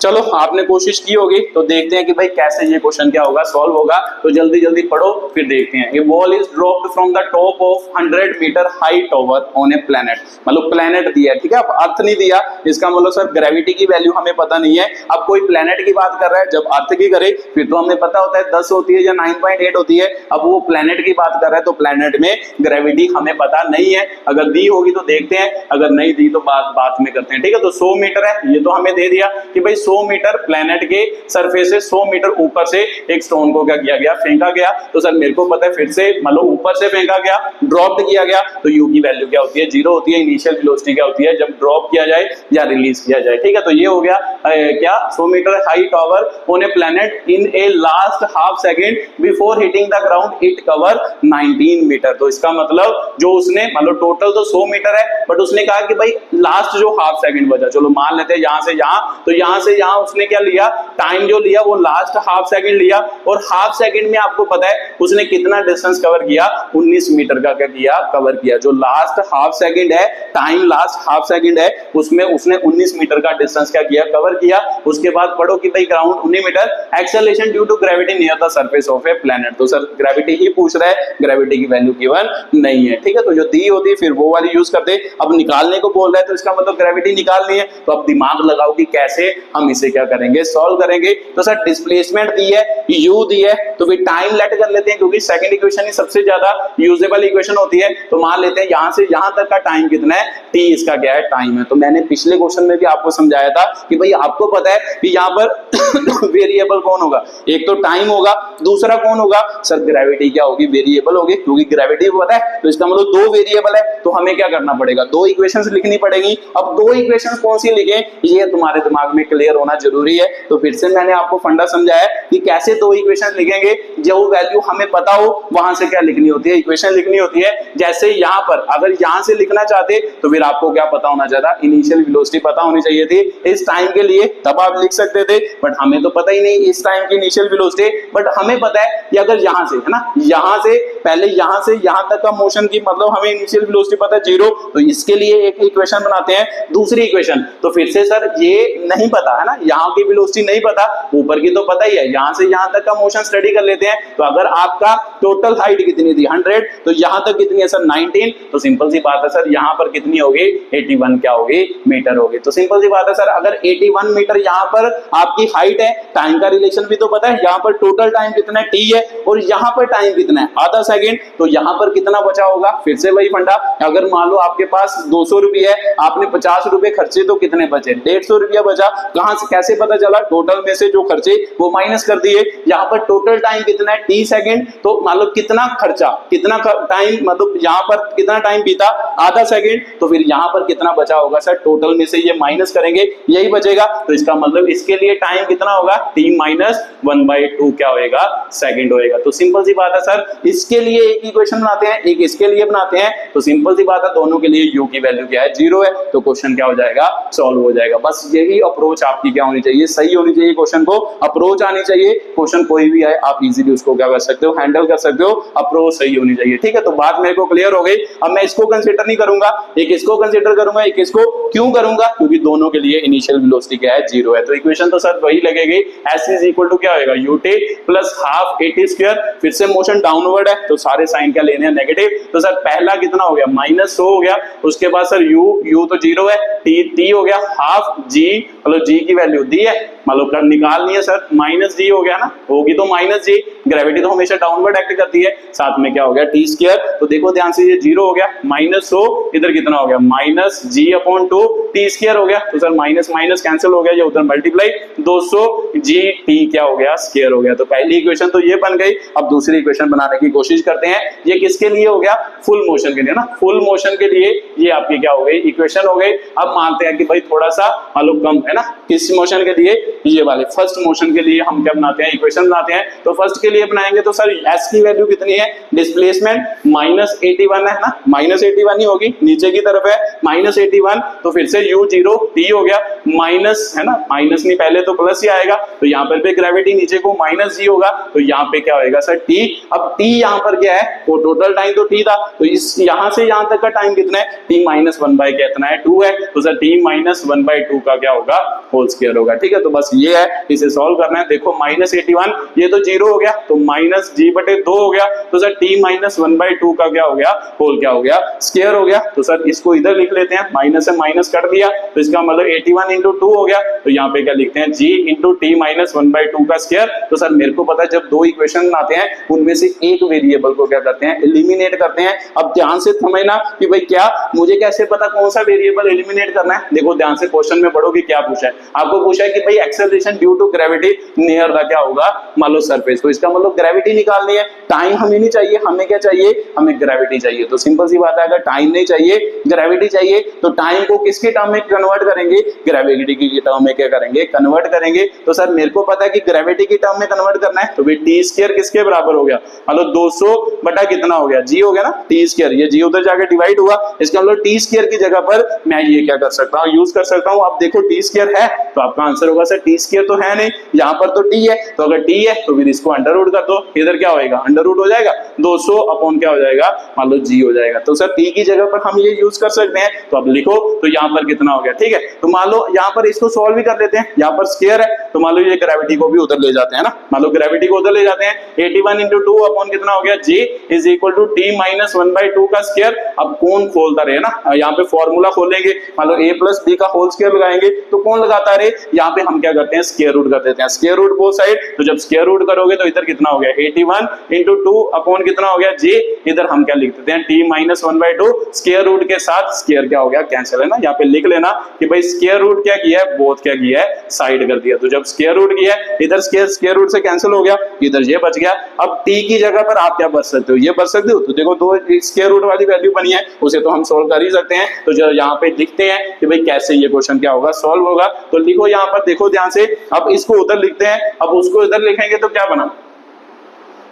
चलो आपने कोशिश की होगी, तो देखते हैं कि भाई कैसे ये क्वेश्चन क्या होगा, सॉल्व होगा। तो जल्दी जल्दी पढ़ो, फिर देखते हैं। A ball is dropped from the top of 100 meter high tower on a planet, मतलब प्लेनेट दिया है, ठीक है, अब अर्थ नहीं दिया, इसका मतलब सर ग्रेविटी की वैल्यू हमें पता नहीं है। अब कोई प्लेनेट की बात कर रहा है, जब अर्थ की करे फिर तो हमें पता होता है 10 होती है या 9.8 होती है। अब वो प्लेनेट की बात कर रहा है, तो प्लेनेट में ग्रेविटी हमें पता नहीं है, अगर दी होगी तो देखते हैं, अगर नहीं दी तो बात में करते हैं। ठीक है, तो 100 मीटर है, ये तो हमें दे दिया कि भाई 100 मीटर प्लेनेट के सरफेस से 100 मीटर ऊपर से एक स्टोन को क्या किया गया, फेंका गया। तो सर मेरे को पता है फिर से मतलब ऊपर से फेंका गया, ड्रॉप किया गया, तो यू की वैल्यू क्या होती है, 0 होती है। इनिशियल वेलोसिटी क्या होती है जब ड्रॉप किया जाए या रिलीज किया जाए, ठीक है। तो ये हो गया क्या 100 metre height over on a planet in a last half second before hitting the ground it cover 19 metre. तो इसका मतलब जो उसने मतलब टोटल तो 100 मीटर है, बट उसने कहा कि भाई लास्ट जो हाफ सेकंड बचा, चलो मान लेते हैं यहां से यहां, तो यहां से यहां उसने क्या लिया, टाइम जो लिया वो लास्ट हाफ सेकंड लिया, और हाफ सेकंड में आपको पता है उसने कितना डिस्टेंस कवर किया, 19 मीटर का क्या किया, कवर किया। जो लास्ट हाफ सेकंड है, टाइम लास्ट हाफ सेकंड है, उसमें उसने 19 मीटर का डिस्टेंस क्या किया, कवर किया। उसके बाद पढ़ो कि भाई ground 19 metre, acceleration due to gravity near the surface of a planet. तो सर ग्रेविटी ही पूछ रहा है, ग्रेविटी की वैल्यू गिवन नहीं है, ठीक है। तो जो दी होती है फिर वो वाली यूज करते। अब निकालने को बोल रहा है तो इसका मतलब ग्रेविटी निकालनी है, तो अब दिमाग लगाओ कि कैसे हम इसे क्या करेंगे, सॉल्व करेंगे। तो सर डिस्प्लेसमेंट दी है, यू दी है, तो फिर टाइम लेट कर लेते हैं, क्योंकि सेकंड इक्वेशन ही सबसे ज्यादा यूजेबल इक्वेशन होती है। तो मान लेते हैं यहां से यहां तक का टाइम कितना है, टी इसका क्या है, टाइम है। तो मैंने पिछले क्वेश्चन में भी आपको समझाया था कि भाई आपको पता है कि यहाँ पर वेरिएबल कौन होगा, एक तो टाइम होगा, दूसरा कौन होगा, सर ग्रेविटी क्या होगी, वेरिएबल होगी, क्योंकि ग्रेविटी पता है। तो इसका मतलब दो वेरिएबल है, तो हमें क्या करना पड़ेगा, दो इक्वेशंस लिखनी पड़ेगी। अब दो इक्वेशंस कौन सी लिखें, ये तुम्हारे दिमाग में क्लियर होना जरूरी है। तो फिर से मैंने आपको फंडा समझाया कि कैसे दो इक्वेशंस लिखेंगे, जो वैल्यू हमें पता हो वहां से क्या लिखनी होती है, इक्वेशन लिखनी होती है। जैसे यहाँ पर अगर यहां से लिखना चाहते तो फिर आपको क्या पता होना चाहिए, इनिशियल वेलोसिटी पता होनी चाहिए थी इस टाइम के लिए, तब आप लिख सकते थे। बट हमें तो पता ही नहीं इस टाइम की इनिशियल वेलोसिटी, बट हमें पता है कि अगर यहां से है ना, यहां से पहले यहां से यहां तक का मोशन की मतलब हमें इनिशियल वेलोसिटी पता है 0, तो इसके लिए एक इक्वेशन बनाते हैं। दूसरी इक्वेशन तो फिर से सर ये नहीं पता है ना, यहाँ की वेलोसिटी नहीं पता, ऊपर की तो पता ही है, यहां से यहां तक का मोशन स्टडी कर लेते हैं। तो अगर आपका टोटल हाइट कितनी थी 100, तो यहां तक कितनी है सर 19, तो सिंपल सी बात है सर यहाँ पर कितनी होगी 81 क्या होगी, मीटर होगी। तो सिंपल सी बात है सर, अगर 81 मीटर यहाँ पर आपकी हाइट है, टाइम का रिलेशन भी तो पता है, यहाँ पर टोटल टाइम कितना टी है और यहाँ पर टाइम कितना है, आधा सेकंड, तो यहाँ पर कितना बचा होगा, फिर से वही फंडा। अगर मान लो आपके पास 200 रुपये है, आपने 50 रुपए खर्चे, तो कितने बचे, 150 रुपया बचा। कहां से कैसे पता चला, टोटल में से जो खर्चे वो माइनस कर दिए। यहाँ पर टोटल टाइम कितना है टी सेकंड, तो मान लो कितना खर्चा, कितना टाइम, मतलब यहाँ पर कितना टाइम बीता, आधा सेकंड, तो फिर यहाँ पर कितना बचा होगा सर, टोटल में से ये माइनस करेंगे यही बचेगा। तो इसका मतलब इसके लिए टाइम कितना होगा, टी माइनस 1/2 क्या होएगा, सेकंड होएगा। तो सिंपल सी बात है सर, इसके लिए एक इक्वेशन बनाते हैं, एक इसके लिए बनाते हैं। तो सिंपल सी बात है, दोनों के लिए यू की वैल्यू क्या है, 0 है, तो क्वेश्चन क्या हो जाएगा, सॉल्व हो जाएगा। बस यही अप्रोच आपकी क्या होनी चाहिए, सही होनी चाहिए, क्वेश्चन को अप्रोच आनी चाहिए। क्वेश्चन कोई भी आए आप इजीली उसको क्या कर सकते हो, हैंडल कर सकते हो, अप्रोच सही होनी चाहिए, ठीक है। तो बात मेरे को क्लियर हो गई। अब मैं इसको कंसीडर नहीं करूंगा, एक इसको कंसीडर करूंगा, एक इसको। क्यों करूंगा, क्योंकि दोनों के लिए इनिशियल वेलोसिटी क्या है, 0 है। तो इक्वेशन तो सर वही लगेगी, s इज इक्वल टू क्या होगा, ut plus half at square. फिर से मोशन डाउनवर्ड है, तो सारे साइन क्या लेने हैं, नेगेटिव। तो सर पहला कितना हो गया, -100 हो गया। उसके बाद सर u तो 0 है, t हो गया हाफ g, मतलब g की वैल्यू दी है, मतलब निकालनी है सर, -g हो गया ना, होगी तो -g, ग्रेविटी तो हमेशा डाउनवर्ड एक्ट करती है। साथ में क्या हो गया, t स्क्वायर। तो देखो ध्यान से, ये 0 हो गया, -100 इधर कितना हो गया, -g/2 t स्क्वायर हो गया। तो सर माइनस माइनस कैंसिल हो गया, ये उधर मल्टीप्लाई 200 g t क्या हो गया, स्क्वायर हो गया। तो पहली इक्वेशन तो ये बन गई। अब दूसरी इक्वेशन बनाने की कोशिश करते हैं। ये किसके लिए हो गया, फुल मोशन के लिए ना, फुल मोशन के लिए ये आपकी क्या हो गई, इक्वेशन हो गई। अब मानते हैं कि भाई थोड़ा सा मालूम कम है ना, किस मोशन के लिए, ये वाले फर्स्ट मोशन के लिए हम क्या बनाते हैं, इक्वेशन बनाते हैं। तो फर्स्ट के लिए बनाएंगे तो सर s की वैल्यू कितनी है, डिस्प्लेसमेंट -81 है ना, -81 ही होगी, नीचे की तरफ है -81। तो फिर से u0 t हो गया, माइनस है ना, माइनस नहीं पहले तो प्लस ही आएगा, तो यहाँ पर पे ग्रेविटी नीचे को -g होगा, तो यहाँ पे क्या होएगा सर t। अब t यहाँ पर क्या है, वो टोटल टाइम तो t था, तो इस यहाँ से यहाँ तक का टाइम कितना है, t माइनस 1/2 कितना है, 2 है। तो सर t माइनस 1/2 का क्या होगा, होल स्क्वायर होगा, ठीक है। तो बस ये है, इसे सॉल्व करना है। देखो -81 ये तो 0 हो गया, तो -g/2 हो गया। तो सर t माइनस 1/2 का क्या हो गया, होल क्या हो गया, स्क्वायर हो गया। तो सर इसको इधर लिख लेते हैं, माइनस से माइनस कट दिया, तो इसका मतलब 81 × 2 हो गया। तो यहाँ पे क्या लिखते हैं, g × t माइनस 1/2 का स्क्वायर। तो सर मेरे को पता है जब दो इक्वेशन आते हैं उनमें से एक वेरिएबल को क्या करते हैं, एलिमिनेट करते हैं। अब ध्यान से समझना कि भाई क्या, मुझे कैसे पता कौन सा वेरिएबल एलिमिनेट करना है। देखो ध्यान से क्वेश्चन में पढ़ो कि क्या पूछा है, आपको पूछा है कि भाई acceleration due to gravity near the क्या होगा, मान लो सरफेस। तो इसका मतलब ग्रेविटी निकालनी है, टाइम हमें नहीं चाहिए, हमें क्या चाहिए, हमें ग्रेविटी चाहिए। तो सिंपल सी बात है, अगर टाइम नहीं चाहिए ग्रेविटी चाहिए तो टाइम को किसके टर्म में कन्वर्ट करेंगे, ग्रेविटी की टर्म में क्या करेंगे, कन्वर्ट करेंगे। तो सर मेरे को पता है कि ग्रेविटी की टर्म में कन्वर्ट करना है, तो भाई टी स्क्वायर किसके बराबर हो गया, मतलब 200 बटा कितना हो गया, जी हो गया ना, टी स्क्वायर। ये जी उधर जाके डिवाइड हुआ, इसका मतलब टी स्क्वायर की जगह पर मैं ये क्या कर सकता हूँ, यूज कर सकता हूँ। अब देखो टी स्क्वायर है तो आपका आंसर होगा सर टी स्क्वायर तो है नहीं, यहाँ पर तो टी है, तो अगर टी है तो फिर इसको अंडर रूट कर दो, इधर क्या होएगा, अंडर रूट हो जाएगा, 200 अपॉन क्या हो जाएगा, मान लो जी हो जाएगा। तो सर टी की जगह पर हम ये यूज कर सकते हैं। तो अब लिखो, तो यहाँ पर कितना हो गया, ठीक है। तो मान लो यहाँ पर इसको सॉल्व भी कर लेते हैं, यहाँ पर स्क्वायर है तो मान लो ये ग्रेविटी को भी उधर ले जाते हैं ना, मान लो ग्रेविटी को उधर ले जाते हैं, 81 इंटू 2 अपॉन कितना हो गया, g is equal to t minus 1/2 का स्क्वायर। अब कौन खोलता रहे ना, यहाँ पे फॉर्मूला खोलेंगे, मान लो a प्लस बी का होल स्क्वायर लगाएंगे, तो कौन लगाता रहे, यहाँ पे हम क्या करते हैं, स्क्वायर रूट कर देते हैं, स्क्वायर रूट बोथ साइड। तो जब स्क्वायर रूट करोगे तो इधर कितना हो गया, 81 इंटू 2 अपॉन कितना हो गया, जी इधर हम क्या लिख देते हैं, टी माइनस 1/2, स्क्वायर रूट के साथ स्क्वायर क्या हो गया, कैंसिल है ना। यहाँ पे लिख लेना कि भाई स्क्वायर रूट क्या किया है, बोथ क्या किया है, साइड कर दिया। तो जब स्क्वायर रूट किया है, इधर स्क्वायर रूट से कैंसिल हो गया, इधर ये बच गया। अब टी की जगह पर आप क्या बच सकते हो, ये बच सकते हो। तो देखो दो स्क्वायर रूट वाली वैल्यू बनी है, उसे तो हम सोल्व कर ही सकते हैं। तो जो यहाँ पे लिखते हैं कि भाई कैसे ये क्वेश्चन क्या होगा, सॉल्व होगा। तो लिखो यहाँ पर, देखो ध्यान से, अब इसको उधर लिखते हैं, अब उसको इधर लिखेंगे तो क्या बना,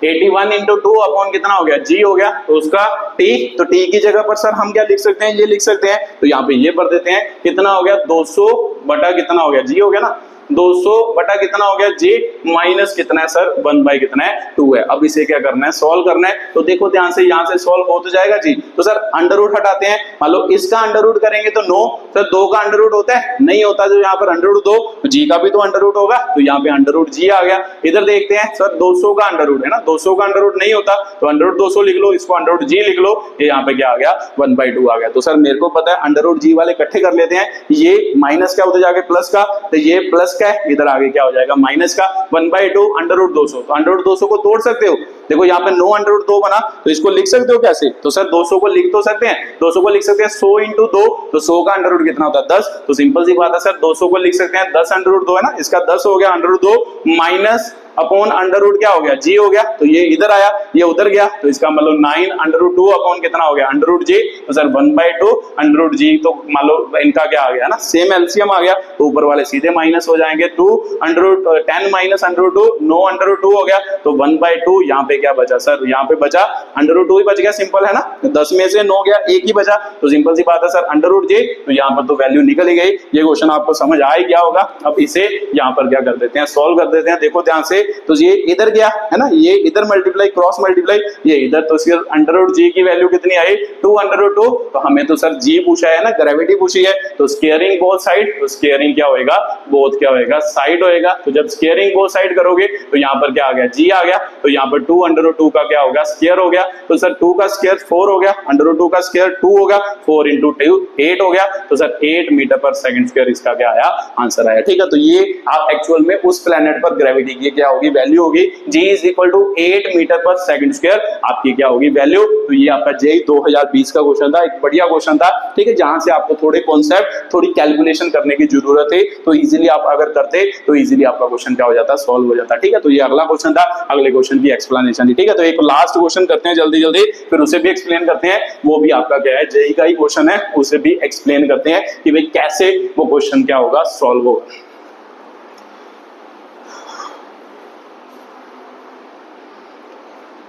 81 इंटू 2 अपॉन कितना हो गया, जी हो गया, तो उसका टी, तो टी की जगह पर सर हम क्या लिख सकते हैं, ये लिख सकते हैं। तो यहाँ पे ये भर देते हैं, कितना हो गया, 200 बटा कितना हो गया, जी हो गया ना, 200 बटा कितना हो गया, जी माइनस कितना है सर, 1 बाई कितना है, 2 है। अब इसे क्या करना है, सॉल्व करना है। तो देखो ध्यान से, यहाँ से सॉल्व हो तो जाएगा जी। तो सर अंडर रूट हटाते हैं, मान लो इसका अंडर रूट करेंगे तो 9, सर 2 का अंडर रूट होता है, नहीं होता, जो यहाँ पर अंडर रूट 2, जी का भी तो अंडर रूट होगा, तो यहाँ पे अंडर रूट जी आ गया। इधर देखते हैं सर 200 का अंडर रूट है ना, 200 का अंडर रूट नहीं होता, तो अंडर रूट 200 लिख लो, इसको अंडर रूट जी लिख लो, ये यहाँ पे क्या आ गया, 1/2 आ गया। तो सर मेरे को पता है अंडर रूट जी वाले इकट्ठे कर लेते हैं, ये माइनस का उधर जाके प्लस का, तो ये प्लस का है, इधर आगे क्या हो जाएगा, माइनस का, 1/2 अंडर रूट 200। तो अंडर रूट 200 को तोड़ सकते हो, देखो यहाँ पे 9 अंडर रूट 2 बना, तो इसको लिख सकते हो कैसे, तो सर 200 को लिख तो सकते हैं, 200 को लिख सकते हैं 100 इंटू 2, तो 100 का अंडर रूट कितना होता है, 10। तो सिंपल सी बात है सर, 200 को लिख सकते हैं 10 अंडर रूट 2 है ना, इसका 10 हो गया under root 2 minus upon under root क्या हो गया, जी हो गया, तो ये इधर आया, ये उधर गया, तो इसका मतलब 9 अंडर रूट 2 अपॉन कितना हो गया, अंडर रूट जी, तो सर 1/2 अंडर रूट जी, तो मान लो इनका क्या आ गया ना, सेम एलसीएम आ गया, तो ऊपर वाले सीधे माइनस हो जाएंगे, 2 under root 10 minus under root 2, 9 under root 2 हो गया, तो 1/2 यहाँ पे क्या बचा सर, यहाँ पे बचा अंडर रूट 2 ही बच गया, सिंपल है ना, 10 में से 9 गया, एक ही बचा, तो सिंपल सी बात है सर अंडर रूट जी, तो यहाँ पर तो वैल्यू निकल ही गई। ये क्वेश्चन आपको समझ आ ही गया होगा। अब इसे यहाँ पर क्या कर देते हैं, सॉल्व कर देते हैं। देखो ध्यान से, तो ये इधर गया है ना, ये इधर मल्टीप्लाई क्रॉस मल्टीप्लाई, ये इधर, तो सिर्फ अंडर रूट जी की वैल्यू कितनी आई, 2 अंडर रूट 2, तो हमें तो सर जी पूछा है ना, ग्रेविटी पूछी है, तो स्क्वायरिंग बोथ साइड, तो स्क्वायरिंग क्या होएगा, बोथ क्या होएगा, साइड होएगा। तो जब स्क्वायरिंग बोथ साइड करोगे तो यहाँ पर क्या आ गया, जी आ गया, तो यहाँ पर 2 अंडर रूट 2 का क्या होगा, स्क्वायर हो गया, तो सर 2 का स्क्वायर 4 हो गया, अंडर रूट 2 का स्क्वायर 2 होगा, 4 इंटू 2 8 हो गया, तो sir 8 metre per second square इसका क्या आया, आंसर आया। ठीक है, तो ये आप एक्चुअल में उस प्लेनेट पर ग्रेविटी की क्या होगी, वैल्यू होगी, जी is equal to 8 metre per second square, आपकी क्या होगी वैल्यू। तो ये आपका जेई 2020 का क्वेश्चन था, एक बढ़िया क्वेश्चन था, ठीक है, जहां से आपको थोड़े कॉन्सेप्ट, थोड़ी कैलकुलेशन करने की जरूरत है, तो इजीली आप अगर करते तो इजीली आपका क्वेश्चन क्या हो जाता, सॉल्व हो जाता। ठीक है, तो ये अगला क्वेश्चन था, अगले क्वेश्चन की एक्सप्लेनेशन थी। ठीक है, तो एक लास्ट क्वेश्चन करते हैं जल्दी जल्दी, फिर उसे भी एक्सप्लेन करते हैं, वो भी आपका क्या है, जेई का ही क्वेश्चन है, उसे भी एक्सप्लेन करते हैं कि भाई कैसे वो क्वेश्चन क्या होगा, सॉल्व होगा।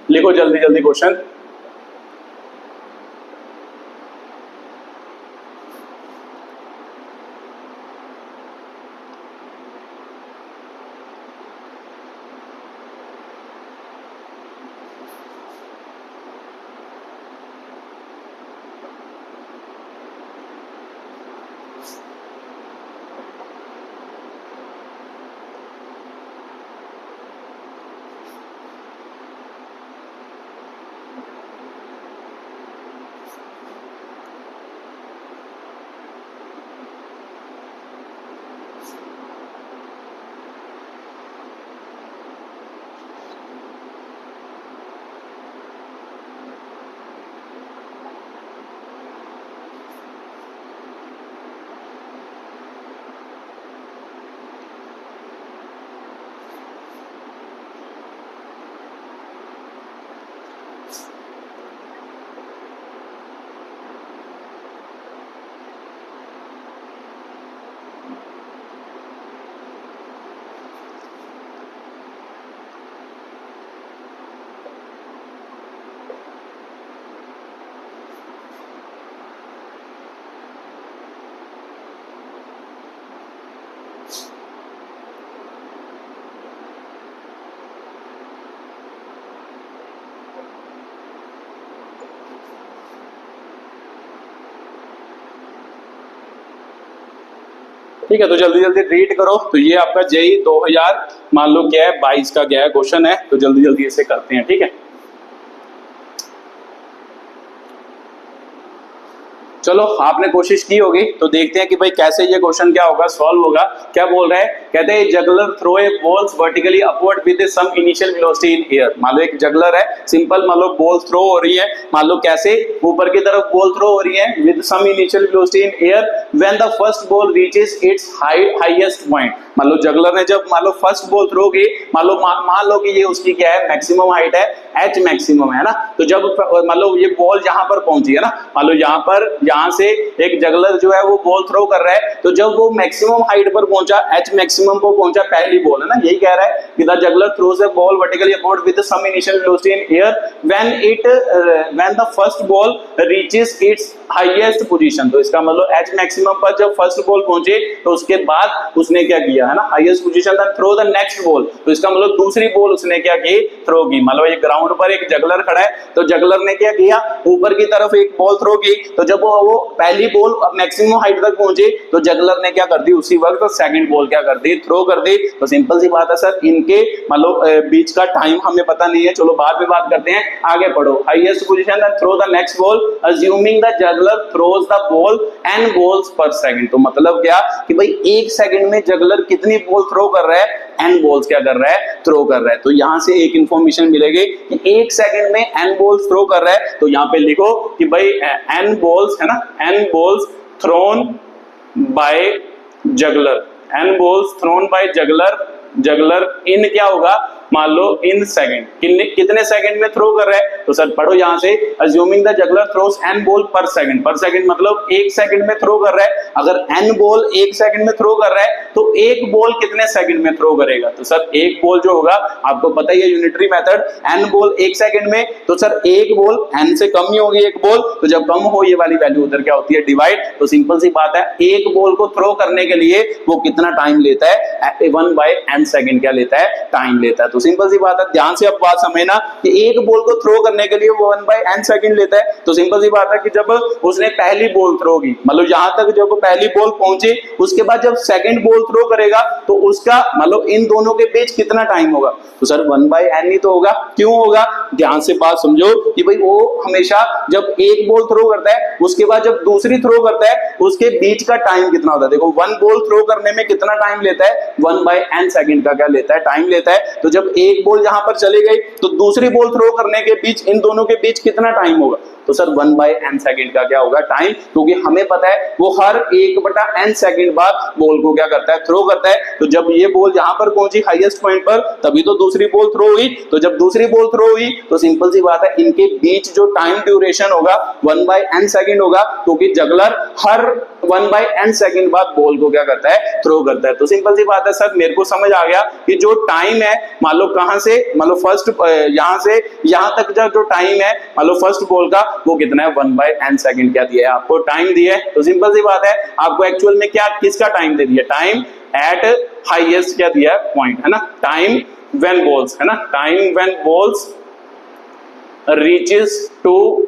लिखो जल्दी जल्दी क्वेश्चन। ठीक है, तो जल्दी जल्दी रीड करो। तो ये आपका जेई 2000 मान लो क्या है 22 का क्या है क्वेश्चन है, तो जल्दी जल्दी इसे करते हैं। ठीक है, चलो आपने कोशिश की होगी, तो देखते हैं कि भाई कैसे ये क्वेश्चन क्या होगा, सॉल्व होगा। क्या बोल रहा है, कहते हैं juggler throw a balls vertically upward with some initial velocity in air. मान लो एक जगलर है, सिंपल मान लो बॉल थ्रो हो रही है, मान लो कैसे ऊपर की तरफ बॉल थ्रो हो रही है with some initial velocity in air when the first ball reaches its highest point. मान लो जगलर ने जब मान लो फर्स्ट बॉल थ्रो की, मान लो कि ये उसकी क्या है मैक्सिमम हाइट है, एच मैक्सिमम है ना। तो जब मान लो ये बॉल यहां पर पहुंची है ना, मान लो यहां से एक जगलर जो है वो बॉल थ्रो कर रहा है, तो जब वो मैक्सिमम हाइट पर पहुंचा, एच मैक्सिमम को पहुंचा, पहली बॉल है ना, यही कह रहा है कि the juggler throws a ball vertically upward with some initial velocity in air when the first ball reaches its highest position. तो इसका मतलब एच मैक्सिमम पर जब फर्स्ट बॉल पहुंचे तो उसके बाद उसने क्या किया है ना, highest position, then throw the next ball. तो इसका मतलब दूसरी बॉल उसने क्या की, थ्रो की। मतलब ये ग्राउंड पर एक जगलर खड़ा है, तो जगलर ने क्या किया, ऊपर की तरफ एक बॉल थ्रो की, तो जब वो पहली बॉल मैक्सिमम हाइट तक पहुंचे तो जगलर ने क्या कर दी, उसी वक्त सेकंड बॉल क्या कर दी, थ्रो कर दी। तो सिंपल सी बात है सर, इनके मतलब बीच का टाइम हमें पता नहीं है, चलो बाद में बात करते हैं, आगे पढ़ो। Highest position then throw the next ball assuming the juggler throws the ball n balls per second. तो मतलब क्या कि भाई एक सेकंड में जगलर कितनी बॉल थ्रो कर रहा है, n बॉल्स क्या कर रहा है, थ्रो कर रहा है। तो यहां से एक इंफॉर्मेशन मिलेगी कि एक सेकंड में n बॉल्स थ्रो कर रहा है, तो यहां पे लिखो कि भाई n बॉल्स है ना, n balls thrown by juggler, n balls thrown by juggler in क्या होगा, मान लो इन सेकंड, कितने सेकंड में थ्रो कर रहा है। तो सर पढ़ो यहां से, assuming the juggler throws n ball per second मतलब एक सेकंड में थ्रो कर रहा है। अगर n बॉल एक सेकंड में थ्रो कर रहा है तो एक बॉल कितने सेकंड में थ्रो करेगा। तो सर एक बॉल जो होगा, आपको पता ही है यूनिटरी मेथड, n बॉल एक सेकंड में, तो सर एक बॉल n से कम ही होगी एक बॉल, तो जब कम हो ये वाली वैल्यू उधर क्या होती है, डिवाइड। तो सिंपल सी बात है, एक बॉल को थ्रो करने के लिए वो कितना टाइम लेता है, 1/n सेकंड क्या लेता है, टाइम लेता है। तो सिंपल सी बात है, ध्यान से अब बात समझना कि एक बॉल को थ्रो करने के लिए वो 1/n सेकंड लेता है। तो सिंपल सी बात है कि जब उसने पहली बॉल थ्रो की, मतलब यहां तक जब पहली बॉल पहुंची, उसके बाद जब सेकंड बॉल थ्रो करेगा तो उसका मतलब इन दोनों के बीच कितना टाइम होगा। तो सर 1/n ही तो होगा। क्यों होगा, ध्यान से बात समझो कि भाई वो हमेशा जब एक बॉल थ्रो करता है, उसके बाद जब दूसरी थ्रो करता है, उसके बीच का टाइम कितना होता है। देखो 1 बॉल थ्रो करने में कितना टाइम लेता है, 1/n सेकंड का क्या लेता है, टाइम लेता है। तो जब एक बॉल यहां पर चली गई तो दूसरी बॉल थ्रो करने के बीच, इन दोनों के बीच कितना टाइम होगा। तो सर 1/n सेकंड का क्या होगा, टाइम, क्योंकि हमें पता है वो हर 1/n सेकंड बाद बॉल को क्या करता है, थ्रो करता है। तो जब ये बॉल यहां पर पहुंची हाईएस्ट पॉइंट पर, तभी तो दूसरी बॉल थ्रो हुई। तो जब दूसरी बॉल थ्रो हुई तो सिंपल सी बात है, इनके बीच जो टाइम ड्यूरेशन होगा 1/n सेकंड होगा, क्योंकि जगलर हर 1/n सेकंड बाद बॉल को क्या करता है, थ्रो करता है। तो सिंपल सी बात है सर, मेरे को समझ आ गया कि जो टाइम है, मान लो कहां से, मान लो फर्स्ट यहां से यहां तक जो टाइम है, मान लो फर्स्ट बॉल का, वो कितना है, 1/n सेकंड क्या दिया है आपको, टाइम दिया है। तो सिंपल सी बात है, आपको एक्चुअल में क्या किसका टाइम दे दिया, टाइम एट हाईएस्ट क्या दिया है, पॉइंट है ना, टाइम व्हेन बॉल्स है ना, time when balls reaches to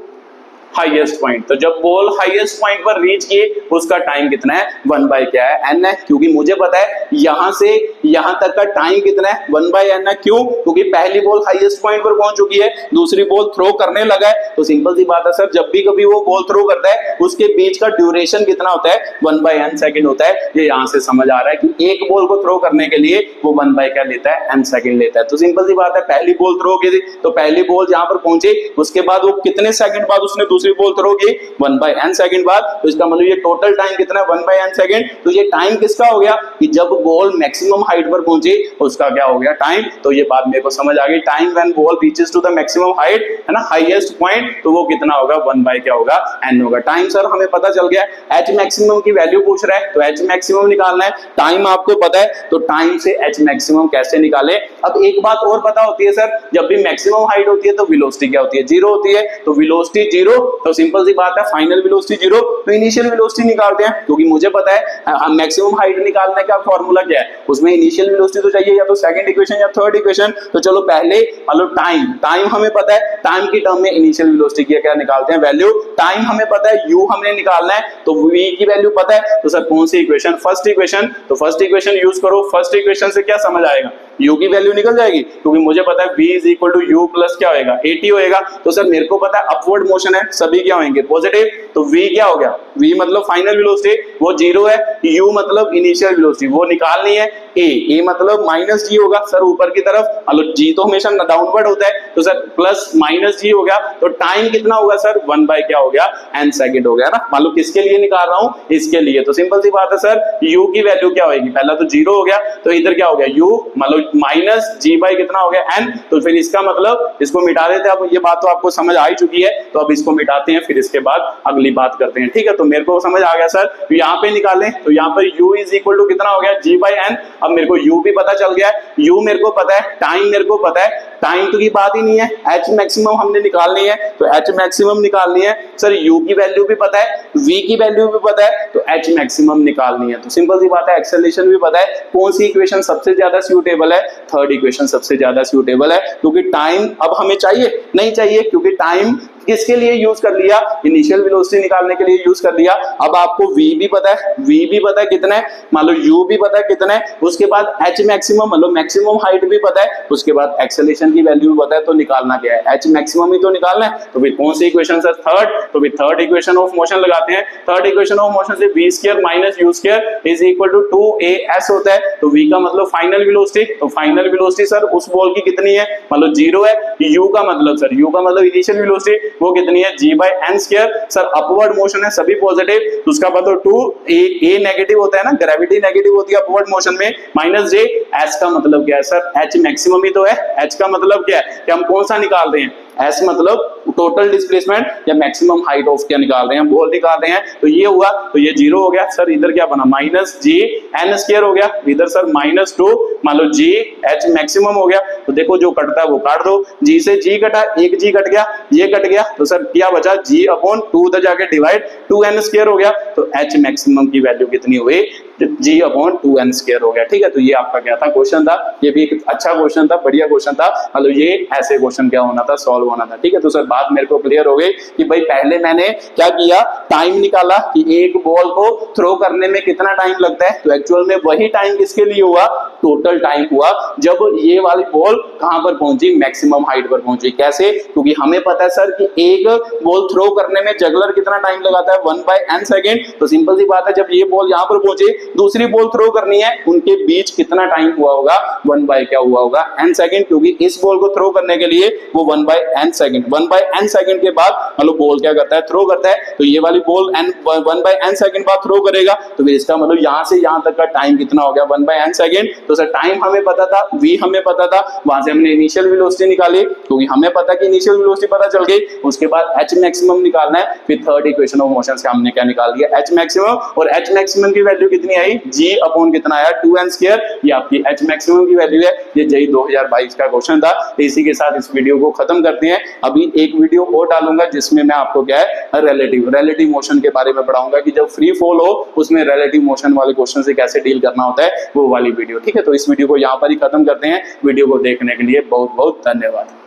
highest point. तो जब बॉल हाईएस्ट पॉइंट पर रीच किए उसका टाइम कितना है, 1/n है, क्योंकि मुझे पता है यहां से यहां तक का टाइम कितना है, 1/n है। क्यों, क्योंकि पहली बॉल हाईएस्ट पॉइंट पर पहुंच चुकी है, दूसरी बॉल थ्रो करने लगा है। तो सिंपल सी बात है सर, जब भी कभी वो बॉल थ्रो करता है उसके बीच का ड्यूरेशन कितना होता है, 1/n सेकंड होता है। ये यहां से समझ आ रहा है कि एक बॉल को थ्रो करने के लिए वो 1 क्या लेता है, n सेकंड लेता है। तो सिंपल सी बात है, पहली बॉल थ्रो की थी तो पहली बॉल यहां पर पहुंची, उसके बाद वो कितने सेकंड बाद उसने दूसरी बॉल थ्रो की, 1/n सेकंड बाद। तो इसका मतलब ये टोटल टाइम कितना है, 1/n सेकंड। तो ये टाइम किसका हो गया कि जब बॉल मैक्सिमम हाइट पर पहुंची उसका क्या हो गया, टाइम। तो ये बात मेरे को समझ आ गई, time when ball reaches to the maximum height है ना, हाईएस्ट पॉइंट, तो वो कितना होगा, 1 क्या होगा, n होगा। टाइम सर हमें पता चल गया, h मैक्सिमम की वैल्यू पूछ रहा है तो h मैक्सिमम निकालना है, टाइम आपको पता है, तो टाइम से h मैक्सिमम कैसे निकाले। अब एक बात और पता होती है सर, जब भी मैक्सिमम हाइट होती है तो वेलोसिटी क्या होती है, 0 होती है। तो वेलोसिटी 0, तो सिंपल सी बात है, फाइनल वेलोसिटी 0, तो इनिशियल वेलोसिटी निकालते हैं, क्योंकि मुझे पता है मैक्सिमम हाइट निकालने का फॉर्मूला क्या है, उसमें इनिशियल वेलोसिटी तो चाहिए, या तो सेकंड इक्वेशन या थर्ड इक्वेशन। तो चलो पहले मतलब टाइम हमें पता है, टाइम की टर्म में इनिशियल वेलोसिटी की क्या निकालते हैं, वैल्यू। टाइम हमें पता है u हमने निकालना है, तो v की वैल्यू पता है, तो सर कौन सी इक्वेशन, फर्स्ट इक्वेशन, तो फर्स्ट इक्वेशन यूज करो। फर्स्ट इक्वेशन से क्या समझ आएगा, u की वैल्यू निकल जाएगी, क्योंकि मुझे पता है v is equal to u plus क्या होएगा 80 होएगा। तो सर मेरे को पता है अपवर्ड मोशन है, सभी क्या होंगे पॉजिटिव, तो v क्या हो गया, v मतलब फाइनल वेलोसिटी वो 0 है, u मतलब इनिशियल वेलोसिटी वो निकालनी है, a मतलब माइनस g होगा सर ऊपर की तरफ, मतलब g तो हमेशा डाउनवर्ड होता है, तो सर प्लस माइनस g हो गया, तो टाइम कितना होगा सर 1 बाय क्या हो गया n सेकंड हो गया ना। मान लो किसके लिए निकाल रहा हूं, इसके लिए, तो सिंपल सी बात है सर u की वैल्यू क्या होगी, पहला तो 0 हो गया, तो इधर क्या हो गया u मतलब माइनस g बाय कितना हो गया n, तो फिर इसका मतलब इसको मिटा देते हैं। अब ये बात तो आपको समझ आ ही चुकी है, तो अब इसको मिटाते हैं, फिर इसके बाद अगली बात करते हैं, ठीक है। तो मेरे को समझ आ गया सर, तो यहाँ पे निकालें, तो यहाँ पर u इज इक्वल टू कितना हो गया g बाय n। अब मेरे को u भी पता चल गया, u मेरे को पता है, टाइम मेरे को पता है, टाइम तो की बात ही नहीं है, h मैक्सिमम हमने निकालनी है, तो h मैक्सिमम निकालनी है सर, u की वैल्यू भी पता है, v की वैल्यू भी पता है, तो h मैक्सिमम निकालनी है। तो सिंपल सी बात है, एक्सेलरेशन भी पता है, कौन सी इक्वेशन सबसे ज्यादा सूटेबल है, थर्ड इक्वेशन सबसे ज्यादा सूटेबल है, क्योंकि टाइम अब हमें चाहिए नहीं चाहिए, क्योंकि टाइम किसके लिए यूज कर लिया, इनिशियल वेलोसिटी निकालने के लिए यूज कर लिया। अब आपको v भी पता है, v भी पता है कितना है, मान लो u भी पता है कितना है, उसके बाद h मैक्सिमम मतलब मैक्सिमम हाइट भी पता है, उसके बाद एक्सेलरेशन की वैल्यू भी पता है, तो निकालना क्या है, h मैक्सिमम ही तो निकालना है। तो फिर कौन सी इक्वेशन सर, थर्ड, तो फिर थर्ड इक्वेशन ऑफ मोशन लगाते हैं। थर्ड इक्वेशन ऑफ मोशन से v square minus u square is equal to 2as होता है, तो v का मतलब फाइनल वेलोसिटी, तो फाइनल वेलोसिटी सर उस बॉल की कितनी है, मतलब 0 है, u का मतलब सर, u का मतलब इनिशियल वेलोसिटी वो कितनी है, g by n square, sir upward motion है सभी पॉजिटिव, तो उसका मतलब 2a नेगेटिव होता है ना, ग्रेविटी नेगेटिव होती है अपवर्ड मोशन में, माइनस j, s का मतलब क्या है सर, h मैक्सिमम ही तो है, h का मतलब क्या है कि हम कौन सा निकाल रहे हैं, s मतलब टोटल डिस्प्लेसमेंट या मैक्सिमम हाइट ऑफ क्या निकाल रहे हैं, बॉल निकाल रहे हैं, तो ये हुआ, तो ये 0 हो गया सर, इधर क्या बना माइनस g n स्क्वायर हो गया, इधर सर माइनस 2 मान लो g h मैक्सिमम हो गया, तो देखो जो कटता है वो काट दो, g से g कटा, एक g कट गया, ये कट गया, तो सर क्या बचा g अपॉन 2 उधर जाके डिवाइड 2n स्क्वायर हो गया, तो h मैक्सिमम की वैल्यू कितनी हुई, g अपॉन 2n स्क्वायर हो गया, ठीक है। तो ये आपका क्या था क्वेश्चन था, ये भी एक अच्छा क्वेश्चन था, बढ़िया क्वेश्चन था, मतलब ये ऐसे क्वेश्चन क्या होना था, सॉल्व होना था, ठीक है। तो सर बात मेरे को क्लियर हो गई कि भाई पहले मैंने क्या किया, टाइम निकाला कि एक बॉल को थ्रो करने में कितना टाइम लगता है, तो एक्चुअल में वही टाइम किसके लिए हुआ, टोटल टाइम हुआ जब ये वाली बॉल कहां पर पहुंची, मैक्सिमम हाइट पर पहुंची। कैसे, क्योंकि हमें पता है सर कि एक बॉल थ्रो करने में जगलर कितना टाइम लगाता है 1 बाय n सेकेंड, तो सिंपल सी बात है जब ये बॉल यहां पर पहुंचे, दूसरी बॉल थ्रो करनी है, उनके बीच कितना टाइम हुआ होगा, 1 बाय क्या हुआ होगा n सेकेंड, क्योंकि इस बॉल को थ्रो करने के लिए वो 1 by n second, 1 by n second के बाद मतलब बॉल क्या करता है, थ्रो करता है, तो ये वाली बॉल 1 बाय n सेकेंड बाद थ्रो करेगा, तो फिर इसका मतलब यहां से यहां तक का टाइम कितना हो गया 1 बाय n सेकेंड। तो सर टाइम हमें पता था, v हमें पता था, वहां से हमने इनिशियल वेलोसिटी निकाली, क्योंकि हमें पता कि इनिशियल वेलोसिटी पता चल गई, उसके बाद h मैक्सिमम निकालना है, फिर थर्ड इक्वेशन ऑफ मोशन से हमने क्या निकाल दिया, h मैक्सिमम, और h मैक्सिमम की वैल्यू कितनी आई, g अपॉन कितना आया 2n स्क्वायर, ये आपकी h मैक्सिमम की वैल्यू है। ये JEE 2022 का क्वेश्चन था। तो इसी के साथ इस वीडियो को खत्म करते हैं। अभी एक वीडियो और डालूंगा जिसमें मैं आपको क्या है रिलेटिव मोशन के बारे में पढ़ाऊंगा कि जब फ्री फॉल हो उसमें रिलेटिव मोशन वाले क्वेश्चन से कैसे डील करना होता है, वो वाली वीडियो, ठीक है। तो इस वीडियो को यहाँ पर ही खत्म करते हैं। वीडियो को देखने के लिए बहुत बहुत धन्यवाद।